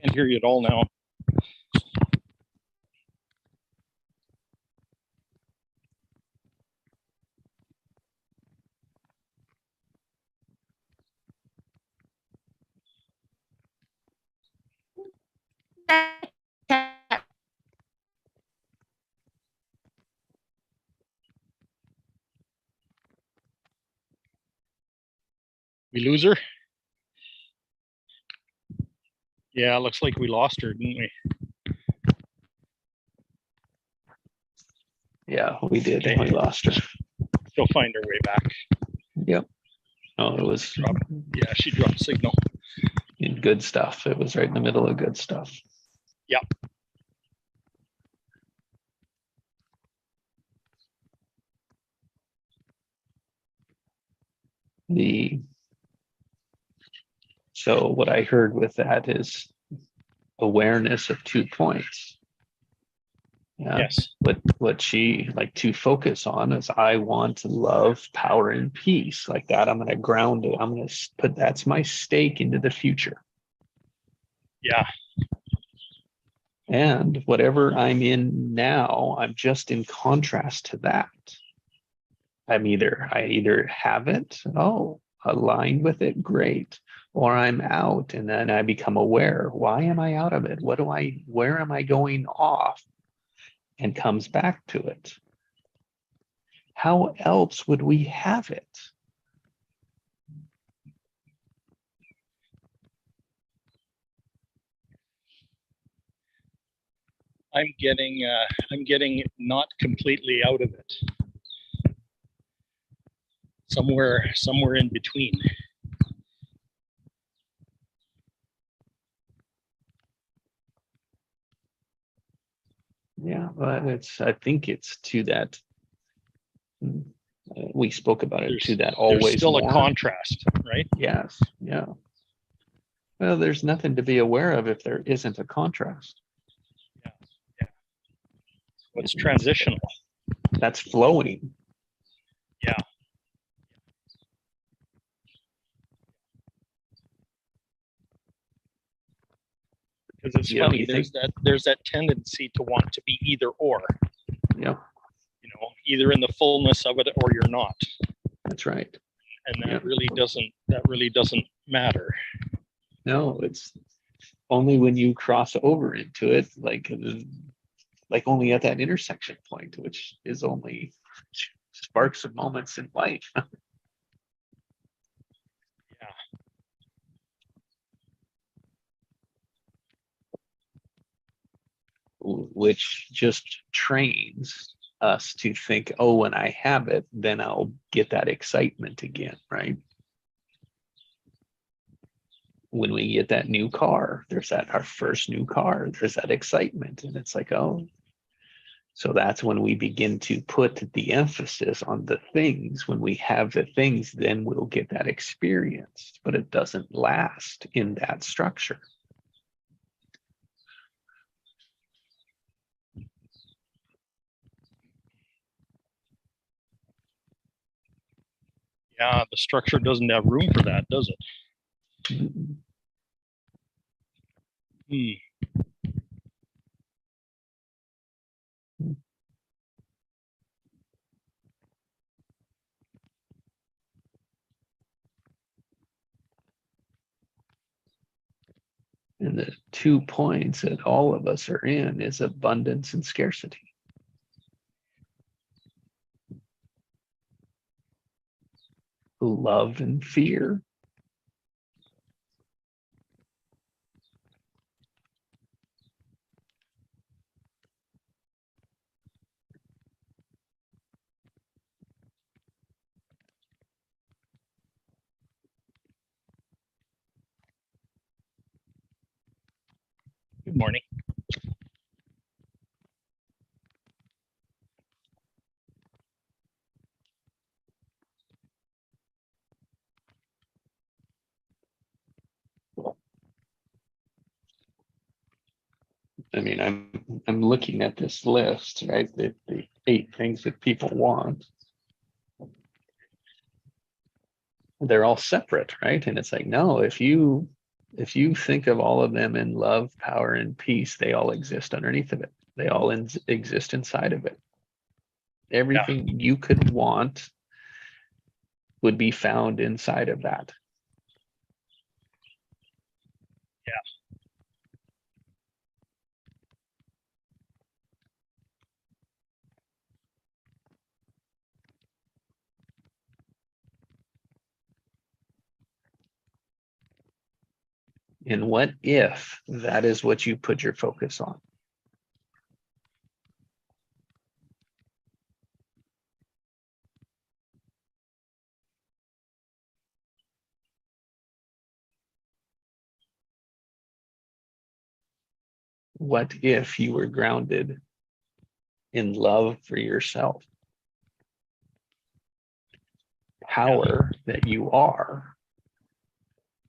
Can't hear you at all now. We lose her? Yeah, looks like we lost her, didn't we? Yeah, we did. Okay. We lost her. She'll find her way back. Yep. Oh, it was Yeah, she dropped signal. good stuff. It was right in the middle of good stuff. Yeah. So what I heard with that is awareness of 2 points. Yeah. Yes. What she like to focus on is I want love, power, and peace. Like that, I'm going to ground it. I'm going to put that's my stake into the future. Yeah. And whatever I'm in now, I'm just in contrast to that. I either have it, aligned with it, great, or I'm out and then I become aware. Why am I out of it? Where am I going off? And comes back to it. How else would we have it? I'm getting not completely out of it. Somewhere in between. Yeah, but I think it's to that. We spoke about it to that always There's still more. a contrast, right? Yes, yeah. Well, there's nothing to be aware of if there isn't a contrast. Yeah. What's transitional? That's flowing. Yeah. Because it's funny, there's that tendency to want to be either or. Yep. Either in the fullness of it or you're not. That's right. And that really doesn't matter. No, it's only when you cross over into it, like only at that intersection point, which is only sparks of moments in life. Yeah. Which just trains us to think, oh, when I have it, then I'll get that excitement again, right? When we get that new car, there's our first new car, there's that excitement. And it's like, oh, so that's when we begin to put the emphasis on the things. When we have the things, then we'll get that experience, but it doesn't last in that structure. Yeah, the structure doesn't have room for that, does it? And the 2 points that all of us are in is abundance and scarcity. Love and fear. Good morning. I mean, I'm looking at this list, right? The 8 things that people want. They're all separate, right? And it's like, no, if you think of all of them in love, power, and peace, they all exist underneath of it. They all exist inside of it. Everything you could want would be found inside of that. And what if that is what you put your focus on? What if you were grounded in love for yourself? Power that you are,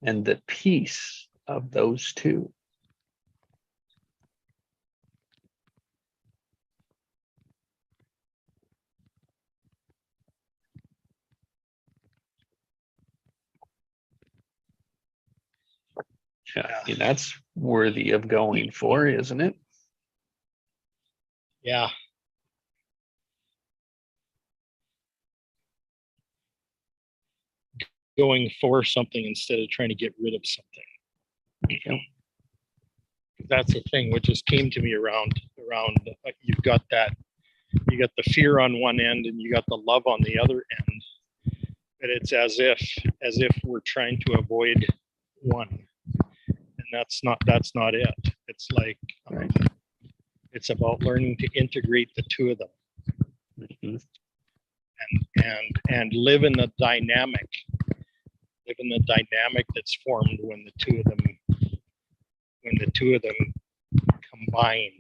and the peace of those two. Yeah, and that's worthy of going for, isn't it? Yeah. Going for something instead of trying to get rid of something. Yeah. That's the thing which just came to me around you've got you got the fear on one end and you got the love on the other end. But it's as if we're trying to avoid one. And that's not it. It's like Right. It's about learning to integrate the two of them. Mhm. And live in the dynamic that's formed when the two of them combine.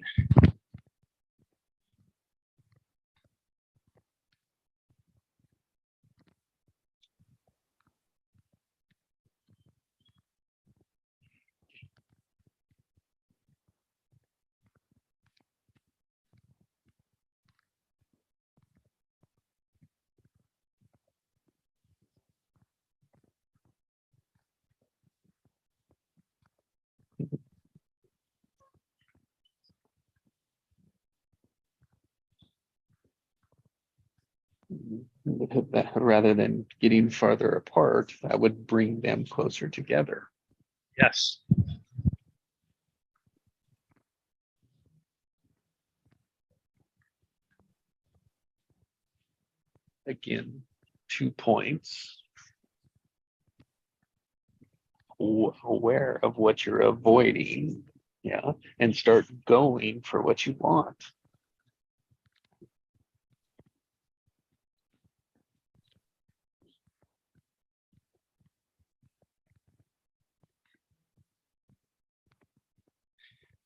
Rather than getting farther apart, that would bring them closer together. Yes. Again, 2 points. Aware of what you're avoiding, yeah, and start going for what you want.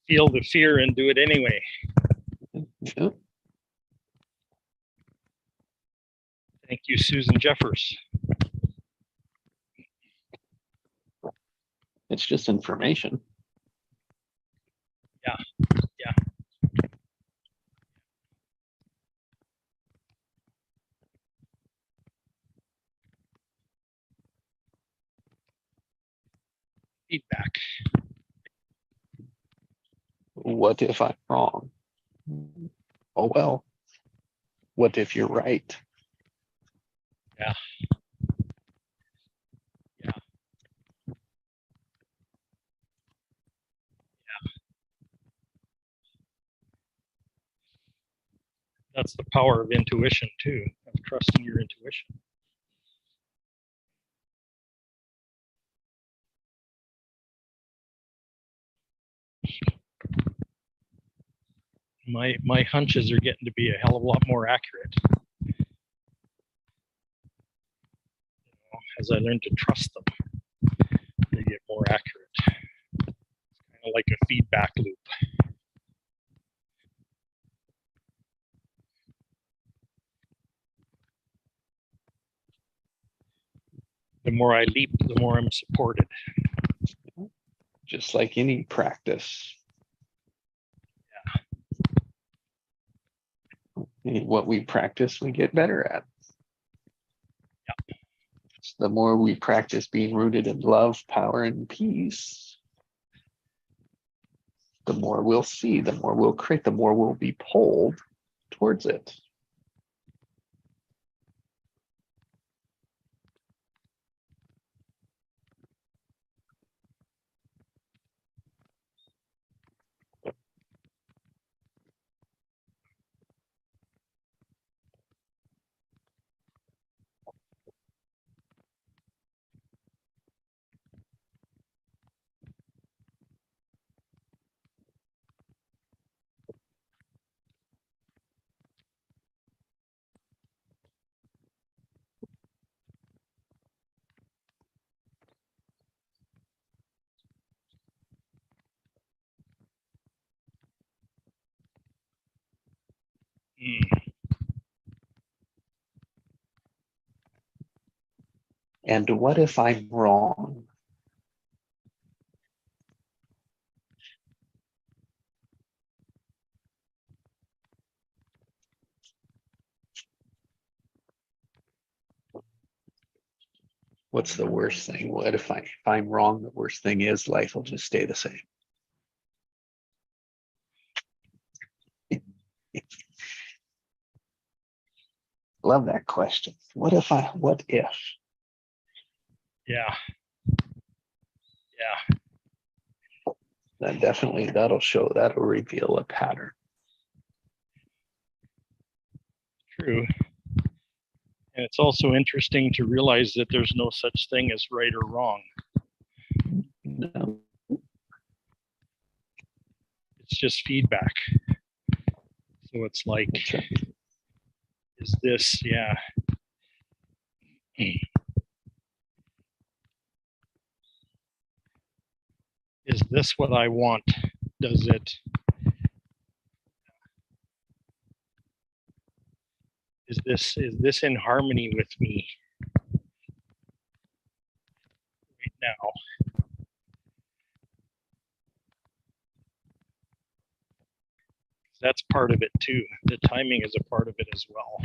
Feel the fear and do it anyway. Yeah. Thank you, Susan Jeffers. It's just information. Yeah. Feedback. What if I'm wrong? Oh well. What if you're right? Yeah. That's the power of intuition too, of trusting your intuition. My hunches are getting to be a hell of a lot more accurate. As I learn to trust them, they get more accurate. It's kind of like a feedback loop. The more I leap, the more I'm supported. Just like any practice. What we practice, we get better at. The more we practice being rooted in love, power, and peace, the more we'll see, the more we'll create, the more we'll be pulled towards it. Mm. And what if I'm wrong? What's the worst thing? What if I'm wrong? The worst thing is life will just stay the same. Love that question. What if? Yeah. Yeah. Then definitely that'll reveal a pattern. True. And it's also interesting to realize that there's no such thing as right or wrong. No. It's just feedback. So it's like, That's right. is this, yeah. Is this what I want? Does it, is this in harmony with me right now? That's part of it too. The timing is a part of it as well.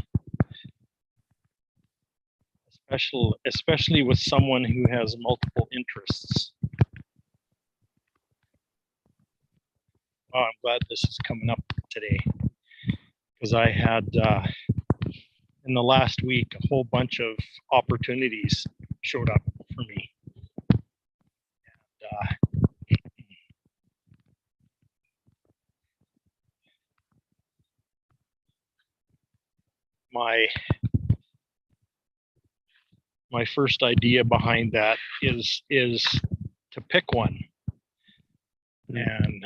Especially with someone who has multiple interests. Oh, I'm glad this is coming up today, because I had in the last week a whole bunch of opportunities showed up for me. And, my first idea behind that is to pick one. And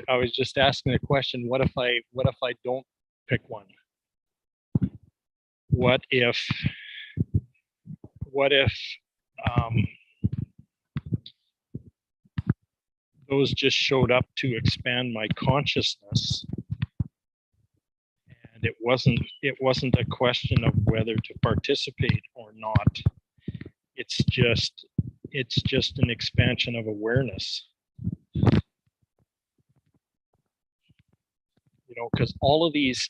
I was just asking the question, what if I don't pick one? What if those just showed up to expand my consciousness, and it wasn't a question of whether to participate or not. It's just an expansion of awareness. You know, because all of these,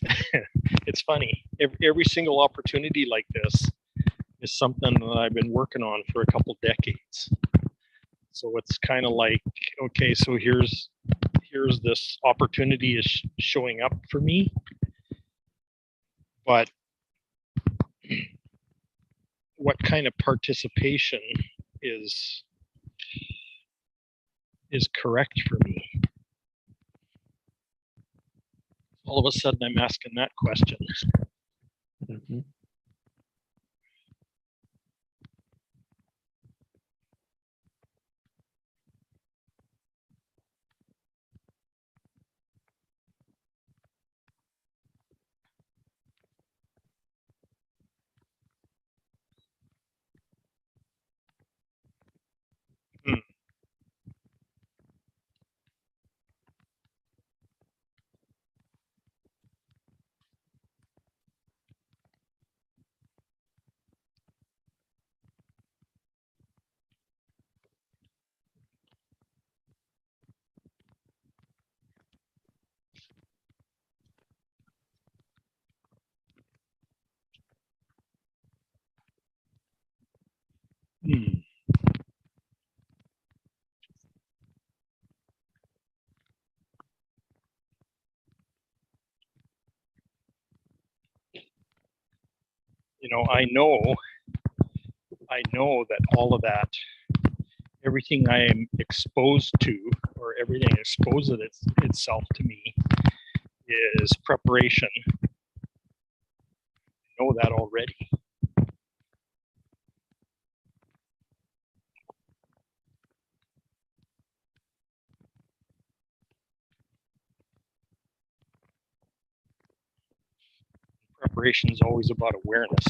it's funny, every single opportunity like this is something that I've been working on for a couple decades. So it's kind of like, okay, so here's this opportunity is showing up for me, but what kind of participation is correct for me? All of a sudden I'm asking that question. Mm-hmm. Hmm. You know, I know that all of that, everything I am exposed to, or everything exposes itself to me, is preparation. I know that already. Preparation is always about awareness,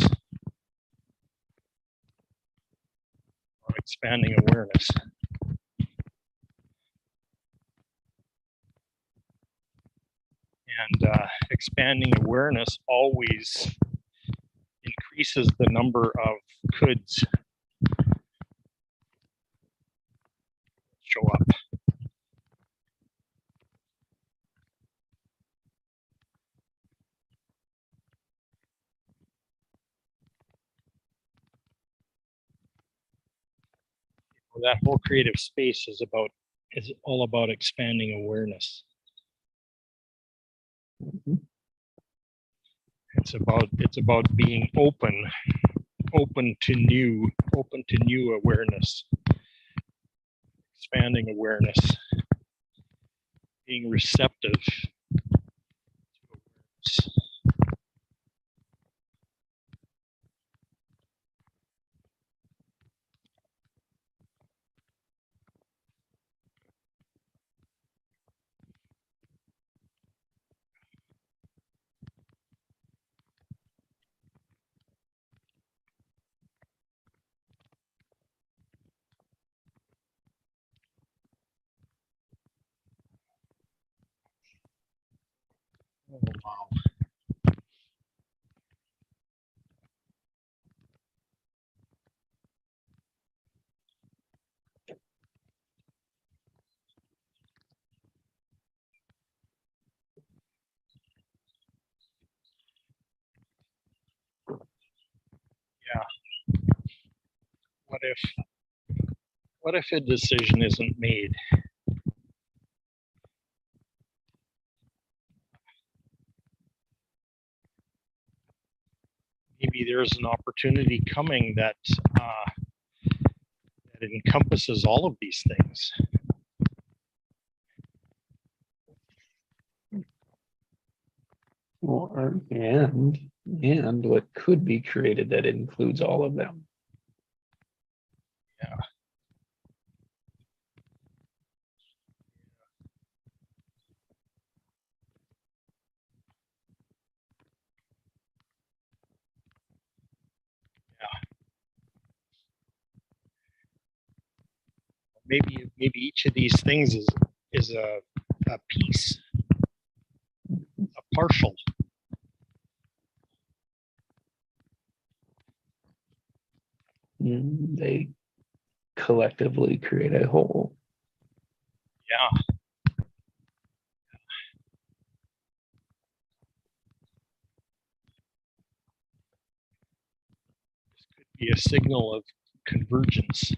about expanding awareness. And expanding awareness always increases the number of coulds show up. That whole creative space is all about expanding awareness. It's about being open to new awareness, expanding awareness, being receptive to awareness. Oh, wow. Yeah. What if a decision isn't made? Maybe there's an opportunity coming that that encompasses all of these things. Or and what could be created that includes all of them. Yeah. Maybe each of these things is a piece, a partial. They collectively create a whole. Yeah. This could be a signal of convergence.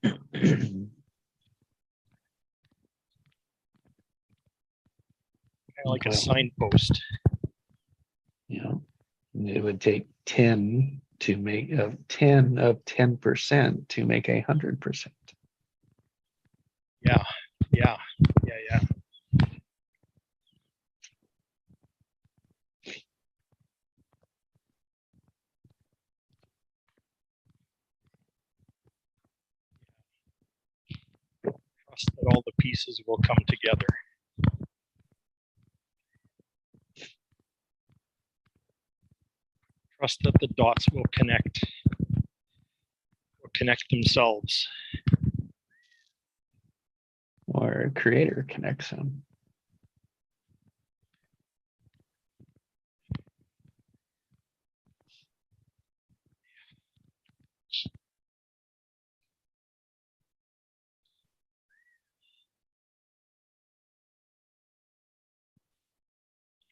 Kind of like a Well, signpost. you know, it would take 10 to make 10 of 10% to make 100%. Yeah. Yeah. Yeah. Yeah. Trust that all the pieces will come together. Trust that the dots will connect themselves. Or a creator connects them.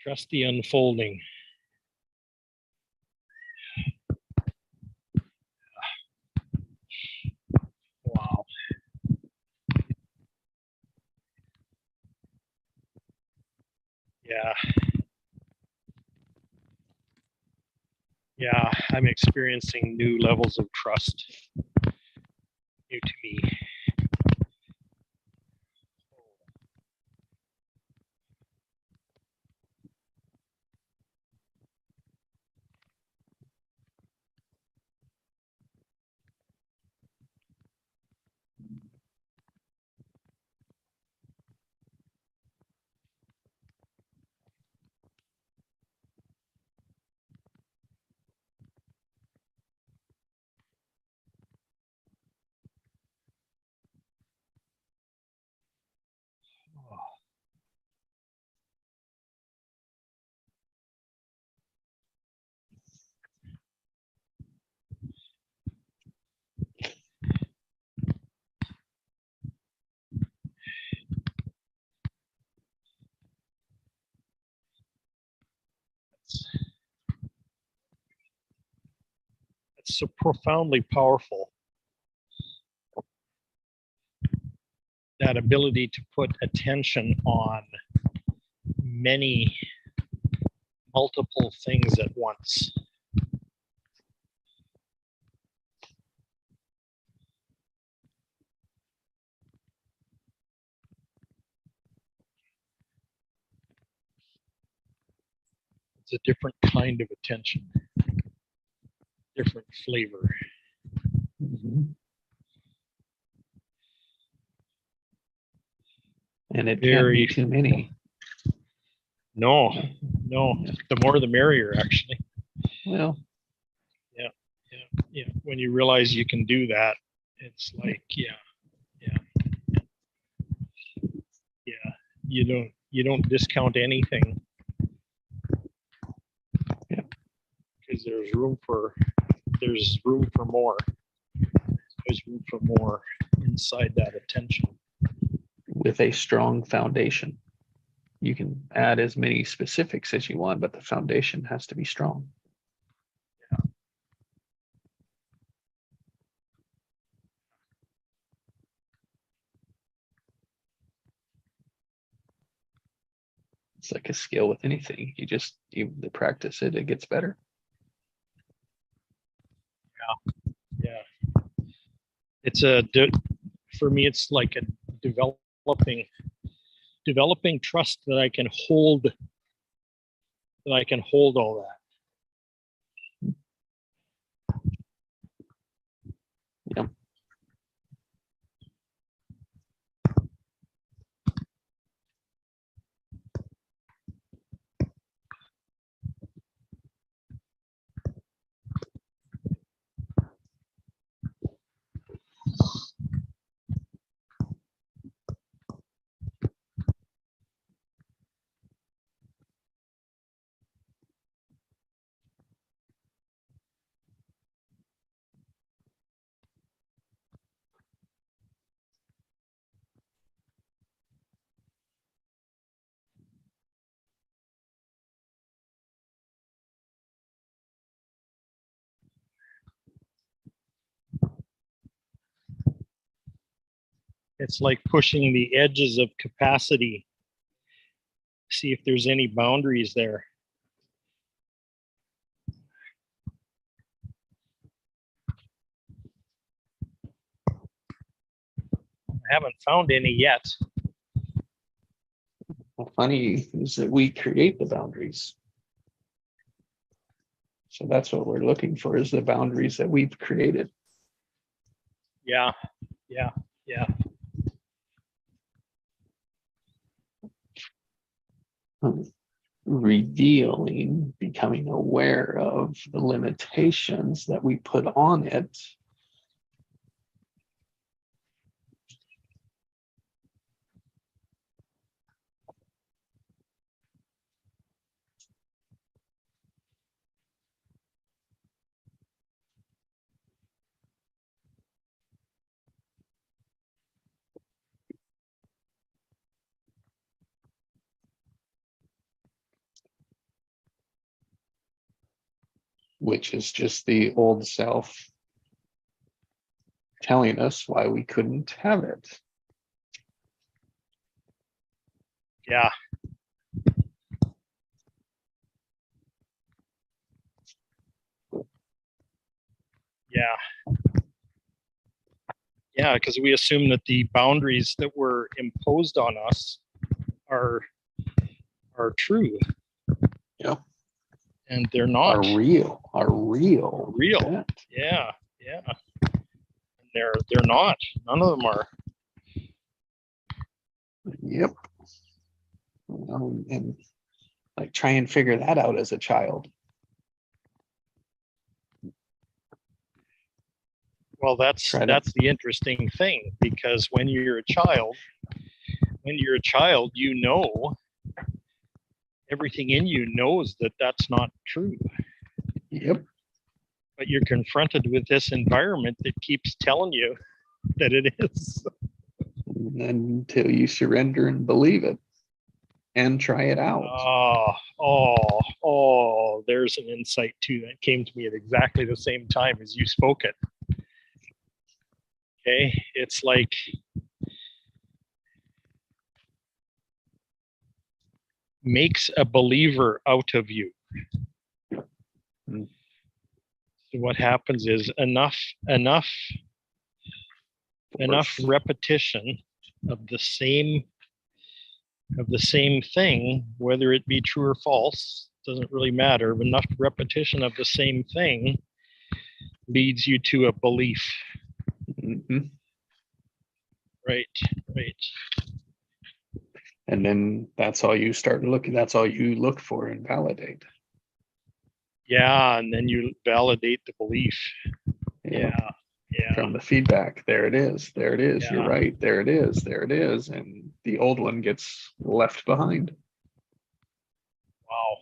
Trust the unfolding. Yeah, I'm experiencing new levels of trust. New to me. It's so profoundly powerful. That ability to put attention on many multiple things at once. It's a different kind of attention, different flavor. Mhm. And it can't Very- be too many. No, the more the merrier, actually. Well, Yeah, when you realize you can do that, it's like, yeah. You don't discount anything. Yeah. Because there's room for more. There's room for more inside that attention. with a strong foundation. You can add as many specifics as you want, but the foundation has to be strong. It's like a skill with anything. You practice it, it gets better. Yeah. For me, it's like a developing trust that I can hold all that. Yeah. It's like pushing the edges of capacity. See if there's any boundaries there. I haven't found any yet. Well, funny is that we create the boundaries. So that's what we're looking for, is the boundaries that we've created. Yeah. Revealing, becoming aware of the limitations that we put on it. Which is just the old self telling us why we couldn't have it. Yeah. Yeah. Yeah, because we assume that the boundaries that were imposed on us are true. Yep. And they're not. Are real. Real. Yeah, yeah. And they're not. None of them are. Yep. And like try and figure that out as a child. Well, that's Try to- the interesting thing, because when you're a child, you know, everything in you knows that that's not true. Yep. But you're confronted with this environment that keeps telling you that it is. Until you surrender and believe it and try it out. There's an insight too that came to me at exactly the same time as you spoke it. Okay, it's like makes a believer out of you. Hmm. So what happens is enough repetition of the same thing, whether it be true or false, doesn't really matter. Enough repetition of the same thing leads you to a belief. Mhm. Right. And then that's all you start looking, that's all you look for and validate. Yeah, and then you validate the belief. Yeah. From the feedback, there it is, you're Yeah. right, there it is, and the old one gets left behind. Wow.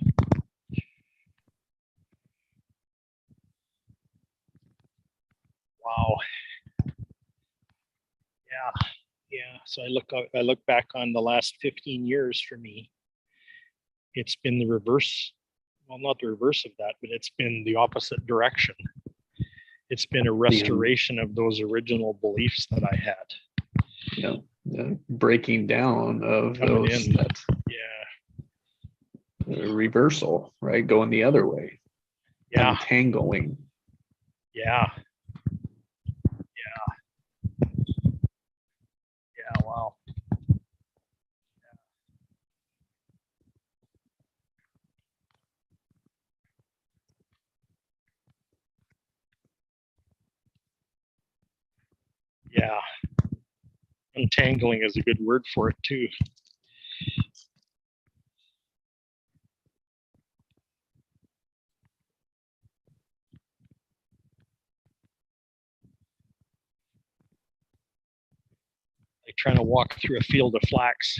Wow. Yeah. So I look back on the last 15 years for me. It's been the reverse. Well, not the reverse of that, but it's been the opposite direction. It's been a restoration of those original beliefs that I had. You know, the breaking down of Coming those, in. that reversal, right? Going the other way. Yeah. Untangling. Yeah. Wow. Yeah. Untangling is a good word for it too. Like trying to walk through a field of flax.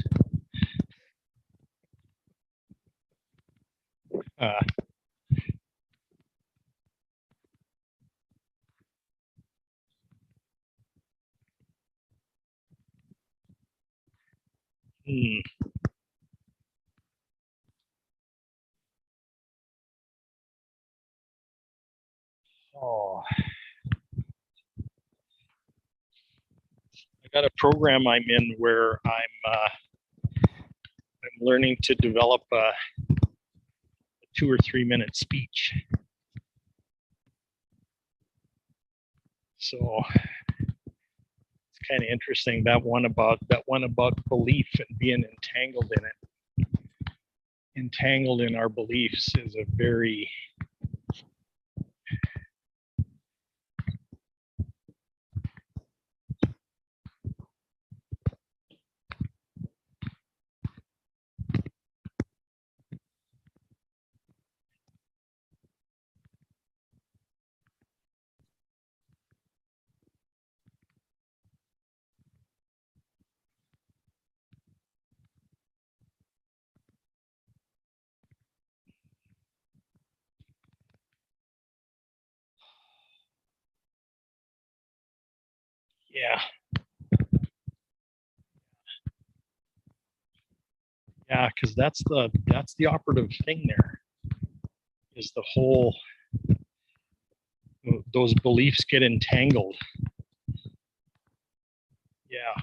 Hmm. Oh. I got a program I'm in where I'm learning to develop a 2 or 3 minute speech. So it's kind of interesting, that one about belief and being entangled in it. Entangled in our beliefs is a very yeah. Yeah, because that's the operative thing there, is the whole, those beliefs get entangled. Yeah.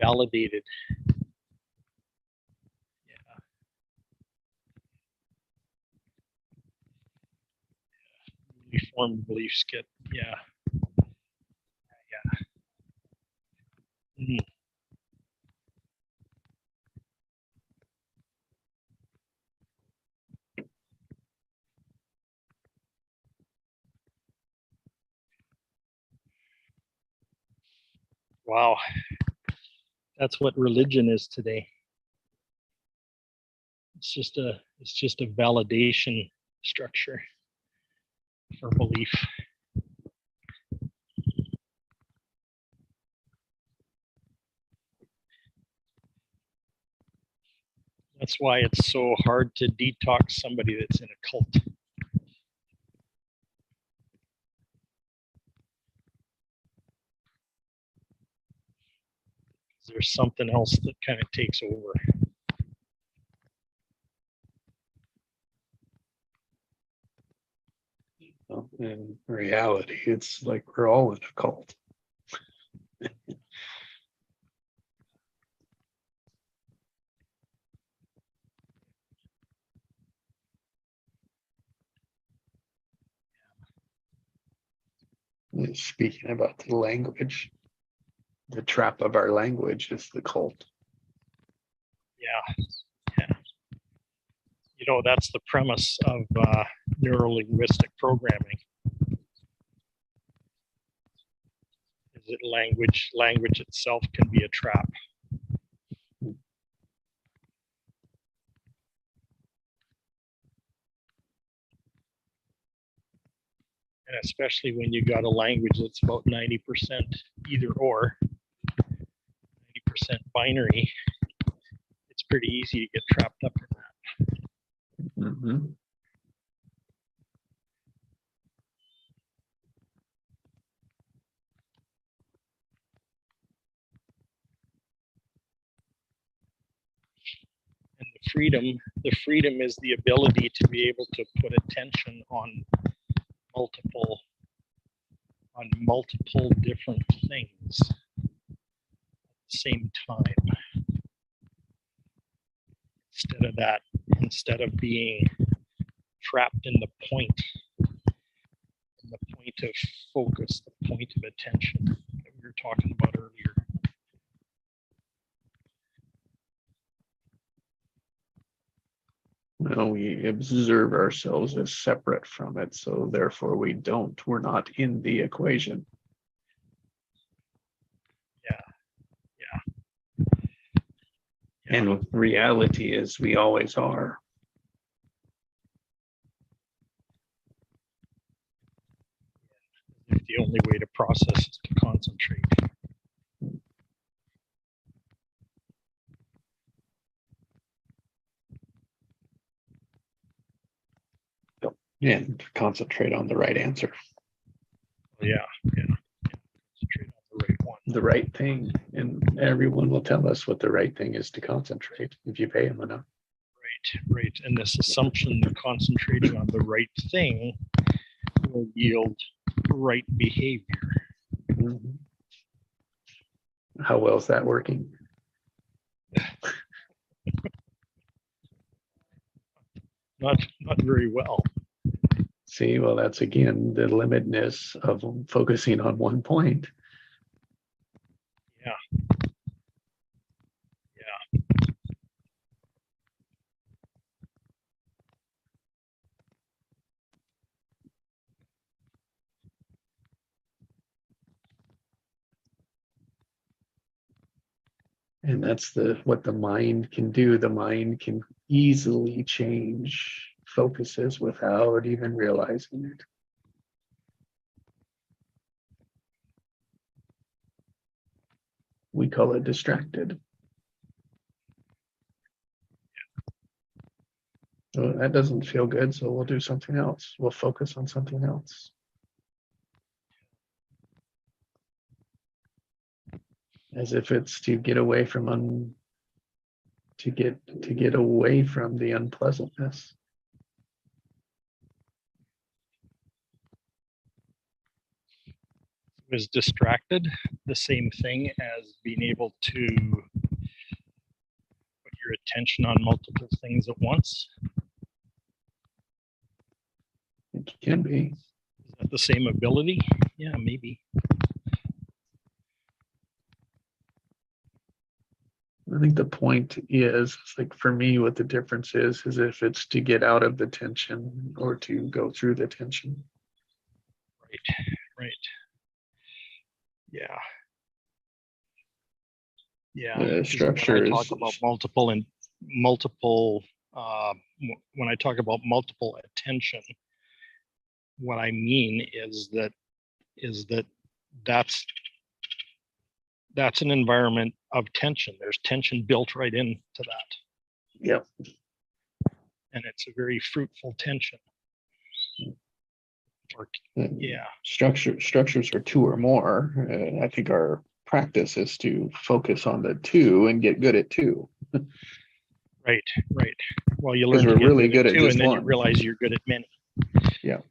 Validated. Yeah. Reformed beliefs get, yeah. Mhm. Wow. That's what religion is today. It's just a validation structure for belief. That's why it's so hard to detox somebody that's in a cult. There's something else that kind of takes over. Well, in reality, it's like we're all in a cult. And speaking about the language, the trap of our language is the cult. Yeah. Yeah. You know, that's the premise of neurolinguistic programming. Is that language itself can be a trap. And especially when you got a language that's about 90% either or, 90% binary, it's pretty easy to get trapped up in that. Mhm. And the freedom is the ability to be able to put attention on multiple different things at the same time. Instead of being trapped in the point of focus, the point of attention that we were talking about earlier. Well, we observe ourselves as separate from it, so therefore we're not in the equation. Yeah. And reality is we always are. The only way to process is to concentrate. And concentrate on the right answer, Yeah. Concentrate on the right one. the right thing. And everyone will tell us what the right thing is to concentrate if you pay them enough. Right. And this assumption that concentrating on the right thing will yield right behavior. Mhm. How well is that working? Not very well. See, well, that's again the limitness of focusing on one point. Yeah. And that's what the mind can do. The mind can easily change focuses without even realizing it. We call it distracted. So that doesn't feel good, so we'll do something else. We'll focus on something else. As if it's to get away from to get away from the unpleasantness. Was distracted the same thing as being able to put your attention on multiple things at once? It can be. the same ability? Yeah, maybe. I think the point is, it's like for me, what the difference is if it's to get out of the tension or to go through the tension. Right. Yeah. Yeah. The 'cause when structure I talk is about multiple and multiple, when I talk about multiple attention, what I mean is that that's an environment of tension. There's tension built right into that, yep. and it's a very fruitful tension. Or, yeah. Structures are two or more. I think our practice is to focus on the two and get good at two. Right. Well, you 'Cause learn to we're get really good good at at two, just and then you one. realize you're good at many. Yeah.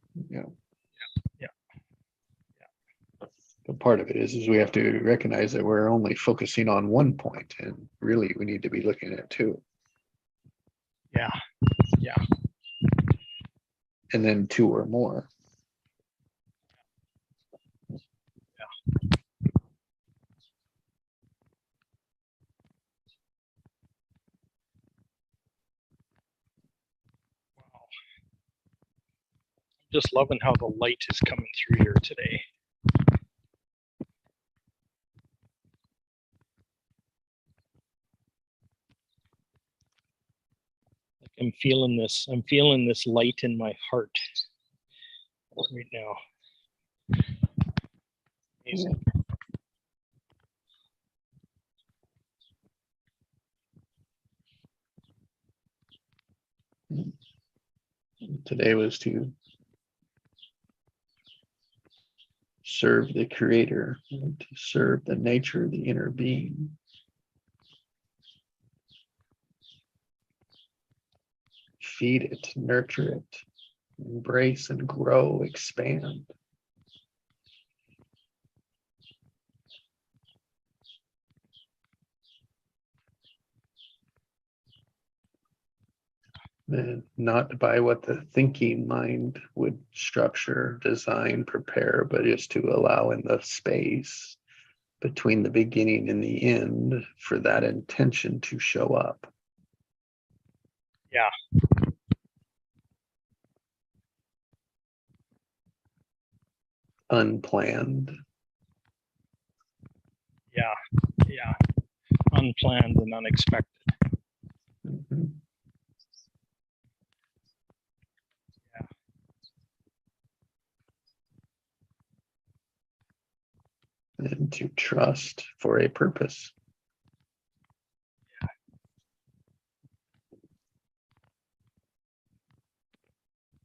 But part of it is we have to recognize that we're only focusing on one point, and really we need to be looking at two. Yeah. And then two or more. Wow. Just loving how the light is coming through here today. Like I'm feeling this light in my heart right now. Amazing. Today was to serve the creator, and to serve the nature, the inner being. Feed it, nurture it, embrace and grow, expand. And not by what the thinking mind would structure, design, prepare, but is to allow in the space between the beginning and the end for that intention to show up. Yeah. Unplanned. Yeah. Unplanned and unexpected. Mhm. And to trust for a purpose.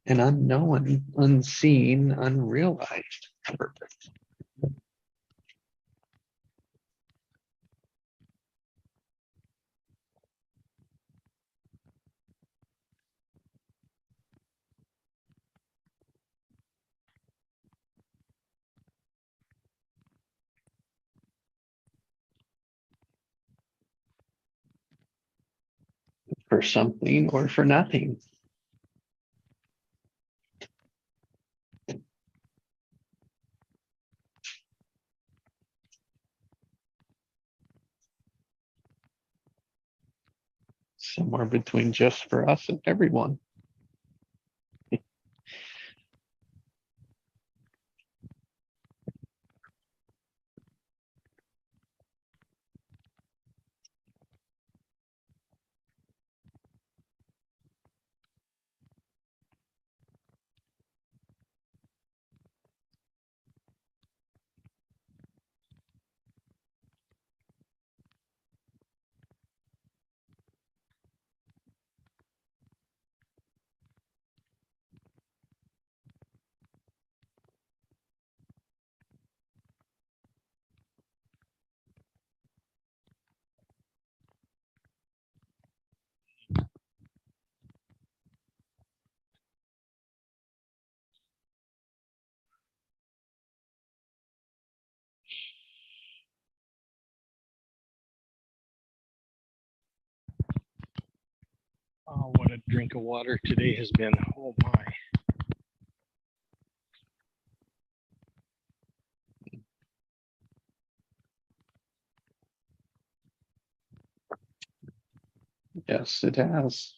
An unknown, unseen, unrealized purpose. For something or for nothing. Somewhere between just for us and everyone. Oh, what a drink of water today has been. Oh my. Yes, it has.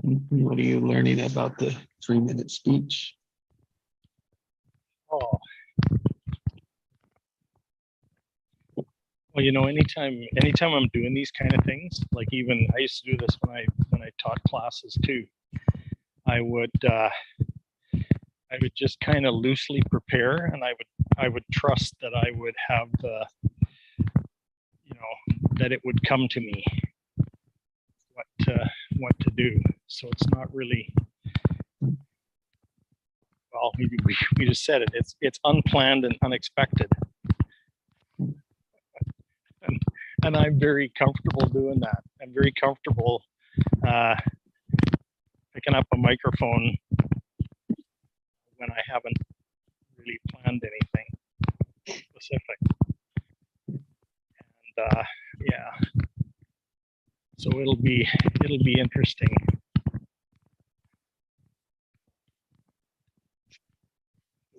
What are you learning about the 3-minute speech? Oh. Well, anytime I'm doing these kind of things, like even I used to do this when I taught classes too. I would just kind of loosely prepare, and I would trust that I would have the, that it would come to me what to do. So it's not really, well, we just said it. It's unplanned and unexpected. And I'm very comfortable doing that. I'm very comfortable picking up a microphone when I haven't really planned anything specific. And yeah, so it'll be interesting.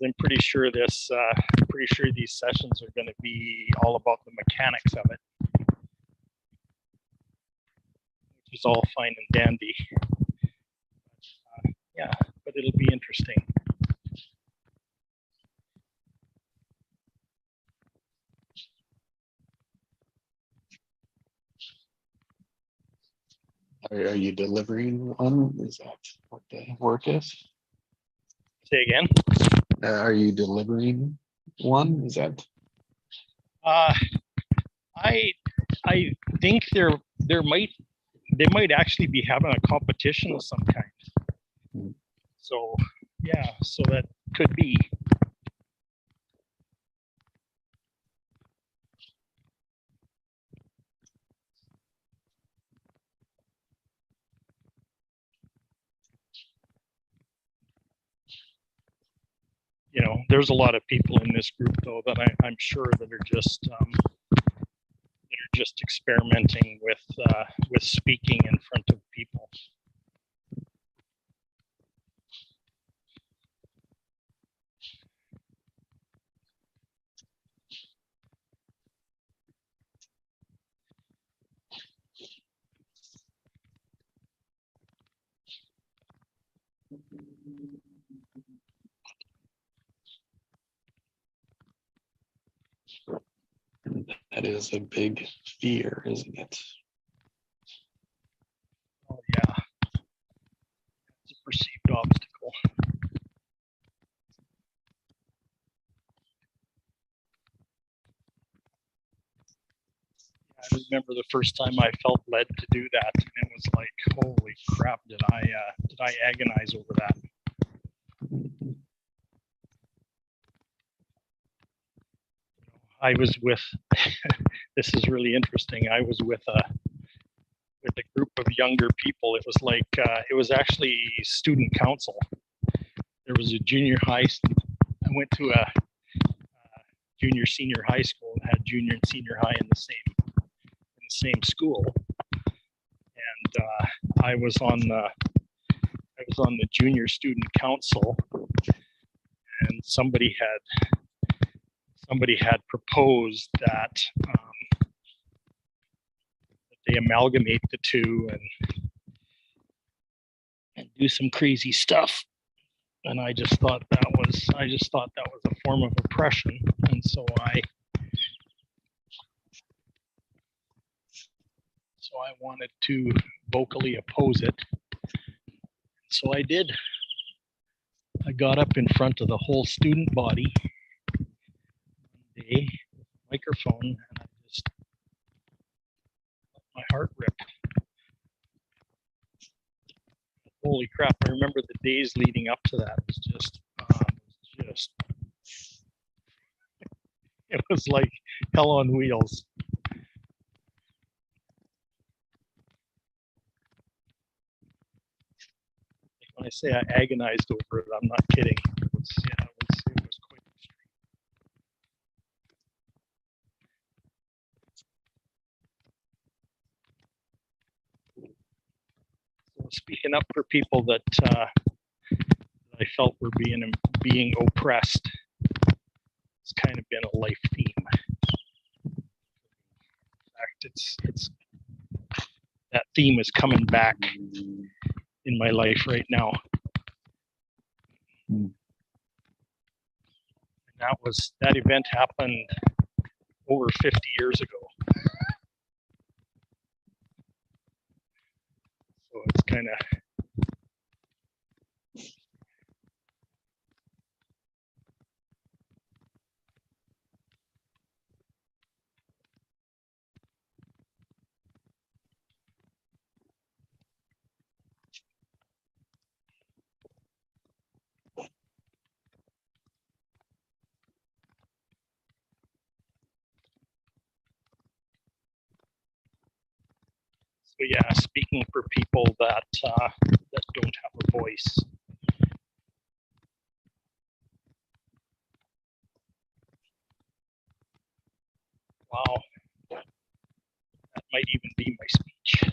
I'm pretty sure these sessions are going to be all about the mechanics of it, which is all fine and dandy. Yeah, but it'll be interesting. Are you delivering one? Is that what the work is? Say again. Are you delivering one? Is that? I think they might actually be having a competition of some kind. So yeah, so that could be. There's a lot of people in this group though that I'm sure that are just experimenting with speaking in front of people. That is a big fear, isn't it? Oh yeah, it's a perceived obstacle. remember the first time I felt led to do that, and it was like, holy crap, did I agonize over that? I was with, this is really interesting. I was with a group of younger people. It was like, it was actually student council. There was a junior high, I went to a junior senior high school and had junior and senior high in the same school. And I was on the junior student council, and somebody had proposed that they amalgamate the two and do some crazy stuff. And I just thought that was a form of oppression. And so I wanted to vocally oppose it. So I did. I got up in front of the whole student body one day with a microphone, and I just let my heart rip. Holy crap, I remember the days leading up to that. It was just it was like hell on wheels. When I say I agonized over it, I'm not kidding. It was quite extreme. So speaking up for people that I felt were being oppressed, it's kind of been a life theme. In fact, it's that theme is coming back in my life right now. And that event happened over 50 years ago. So it's kind of, so yeah, speaking for people that don't have a voice. Wow, that might even be my speech.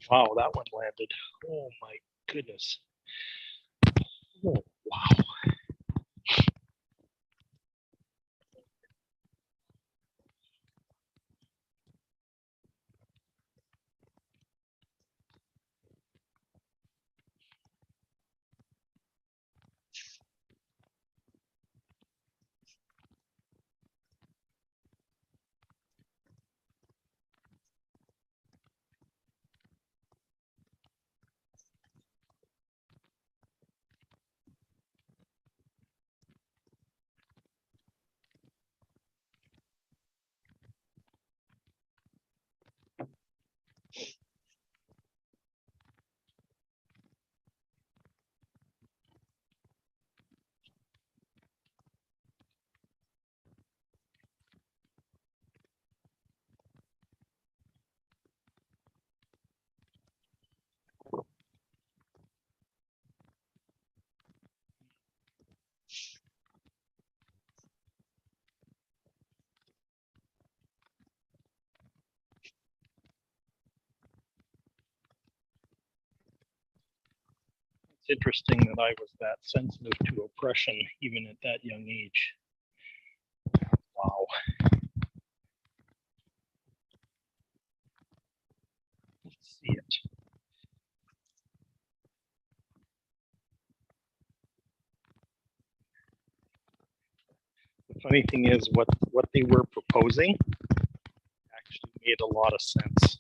Wow, that one landed. Oh my goodness. Oh, wow. interesting that I was that sensitive to oppression even at that young age. Wow. Let's see it. The funny thing is what they were proposing actually made a lot of sense.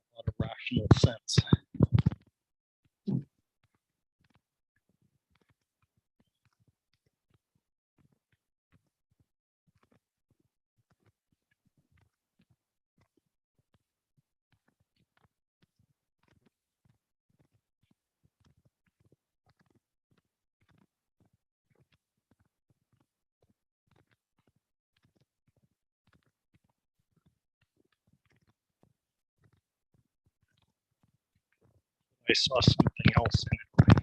A lot of rational sense. I saw something else in it that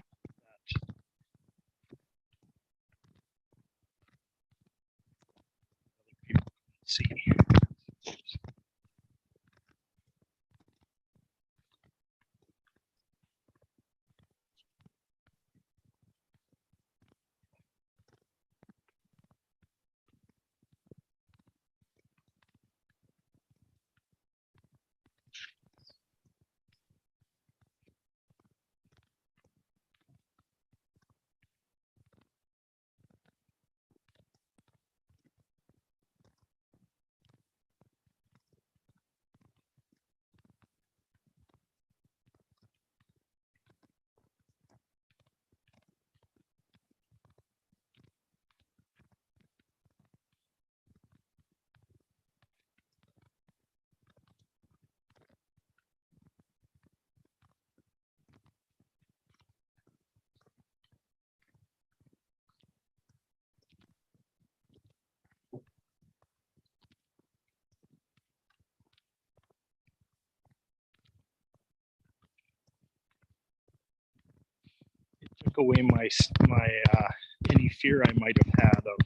other people couldn't see. It took away my any fear I might have had of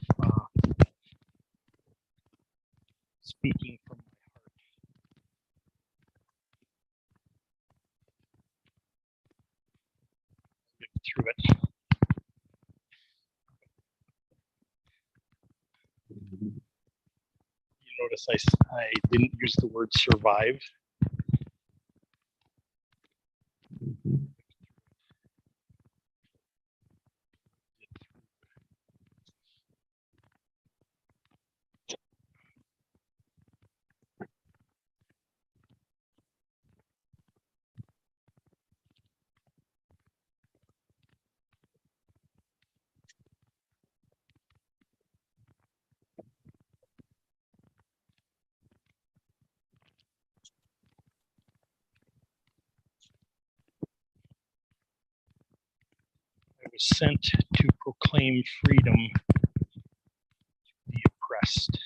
speaking from my heart. Lived through it. You notice I didn't use the word survive. Mhm. I was sent to proclaim freedom to the oppressed.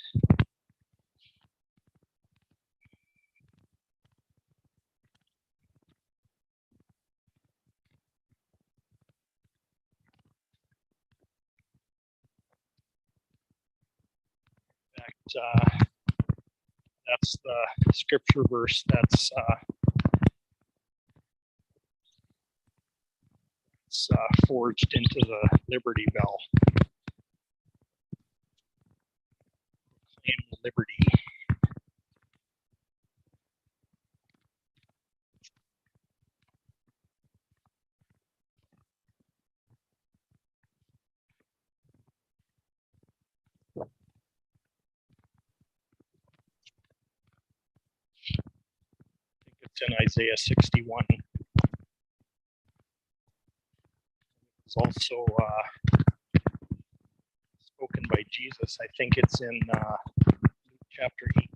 In fact, that's the scripture verse that's forged into the Liberty Bell. Proclaim liberty. I think it's in Isaiah 61. It's also spoken by Jesus. I think it's in Luke chapter 8.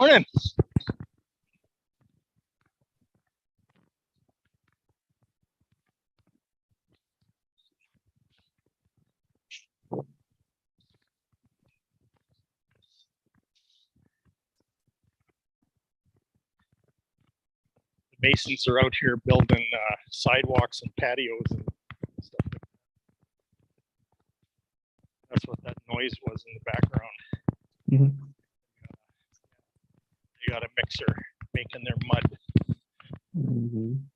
Morning. The masons are out here building sidewalks and patios and stuff. That's what that noise was in the background. Mhm. They got a mixer making their mud. Mhm.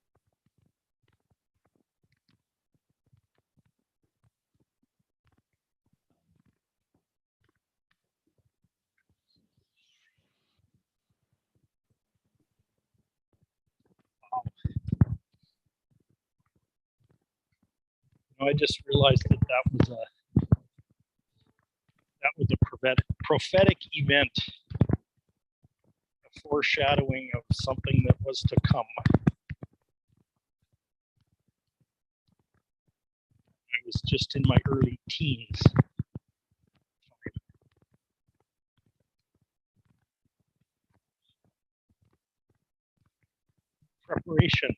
I just realized that that was a prophetic event, a foreshadowing of something that was to come. I was just in my early teens. Preparation.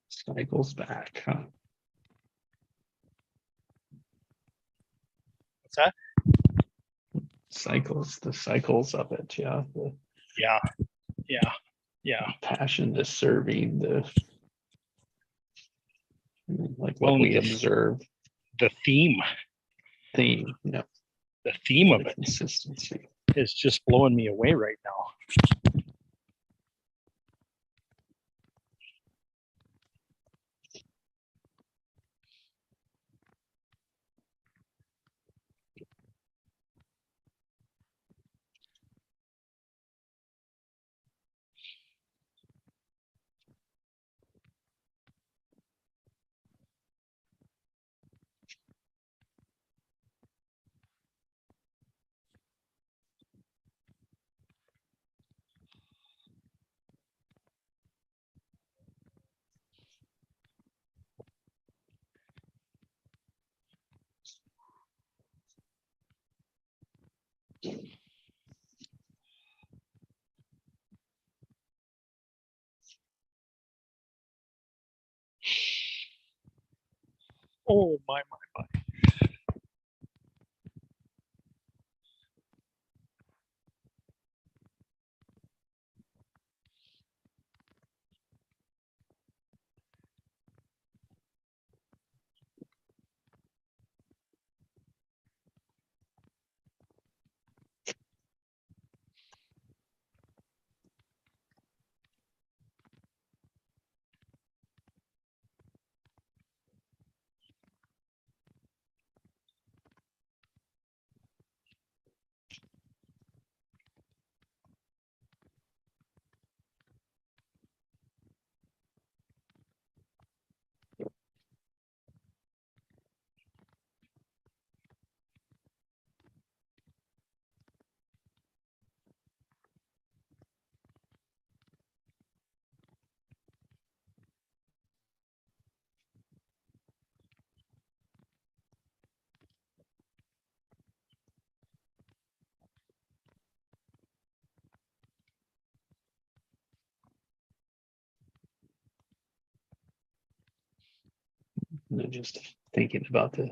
Cycles back, huh? What's that? The cycles of it, yeah. The Yeah. passion, the serving, like Well, what we observe, The theme theme, of the it consistency. is just blowing me away right now. Oh my. Just thinking about the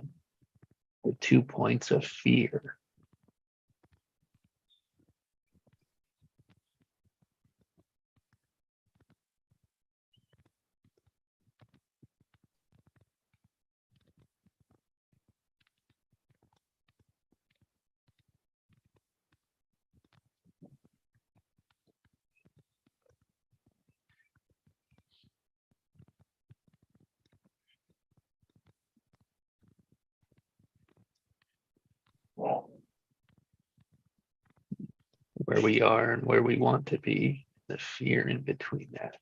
2 points of fear. where we are and where we want to be, the fear in between that.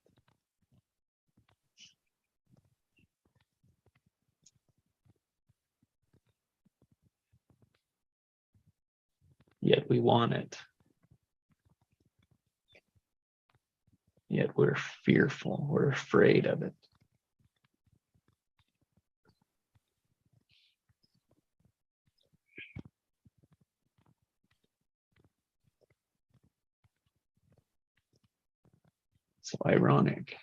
Yet we want it. Yet we're fearful, we're afraid of it. So ironic.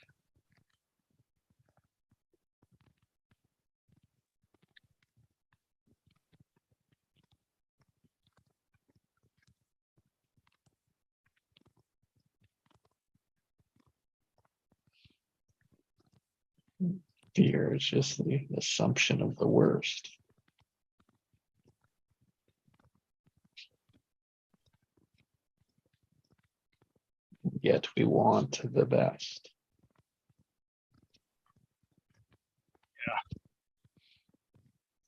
Fear is just the assumption of the worst. Yet we want the best.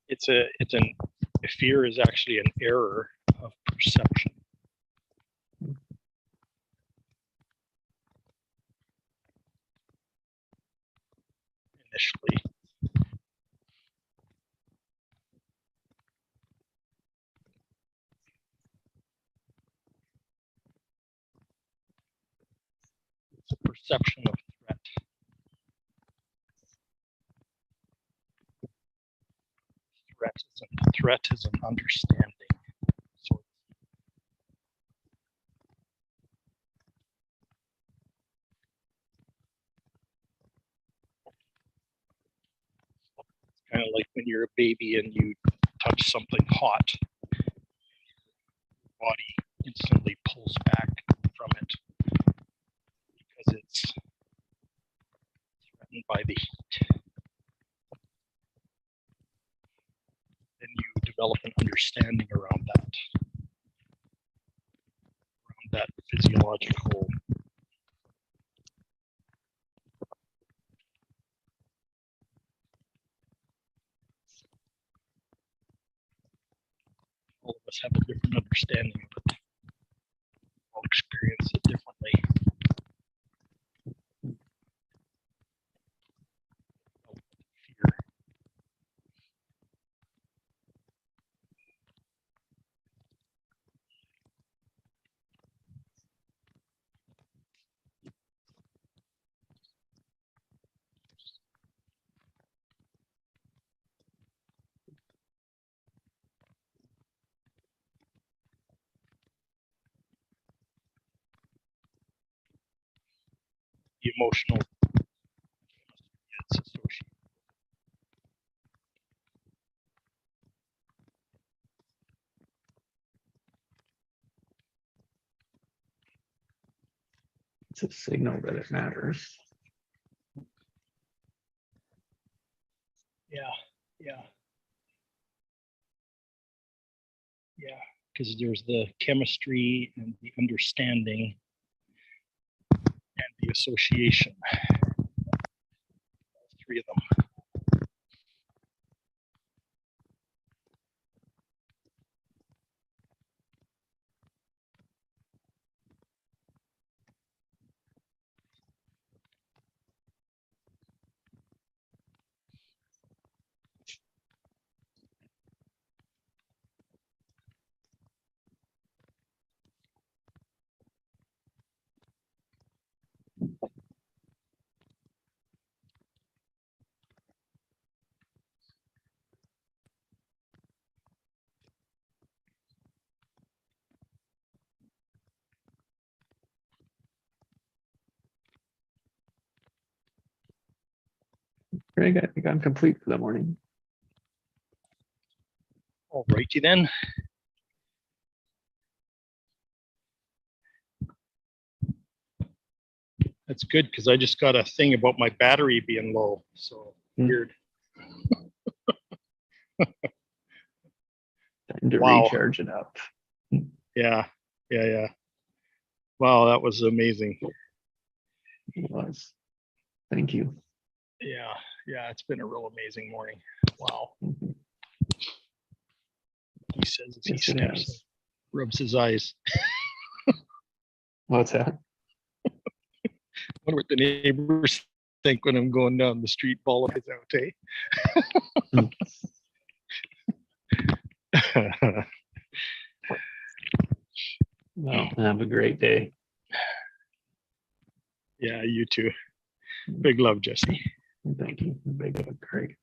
It's a fear is actually an error of perception. Initially. It's a perception of threat. Threat is an understanding. So it's kind of like when you're a baby and you touch something hot, your body instantly pulls back from it because it's threatened by the heat. Then you develop an understanding around that physiological all of us have a different understanding of it. All experience it differently. Fear. The emotional it's associated. It's a signal that it matters. Yeah. Because there's the chemistry and the understanding and the association. All three of them. Greg, I think I'm complete for the morning. All righty then. That's good because I just got a thing about my battery being low. So weird. Time to Wow. recharge it up. Yeah. Wow, that was amazing. It was. Thank you. Yeah, it's been a real amazing morning. Wow. Mhm. He says as he Yes, it steps has. and rubs his eyes. What's that? Wonder what the neighbors think when I'm going down the street bawling his out, eh? Well, have a great day. Yeah, you too. Big love, Jesse. Thank you. Big hug, Craig.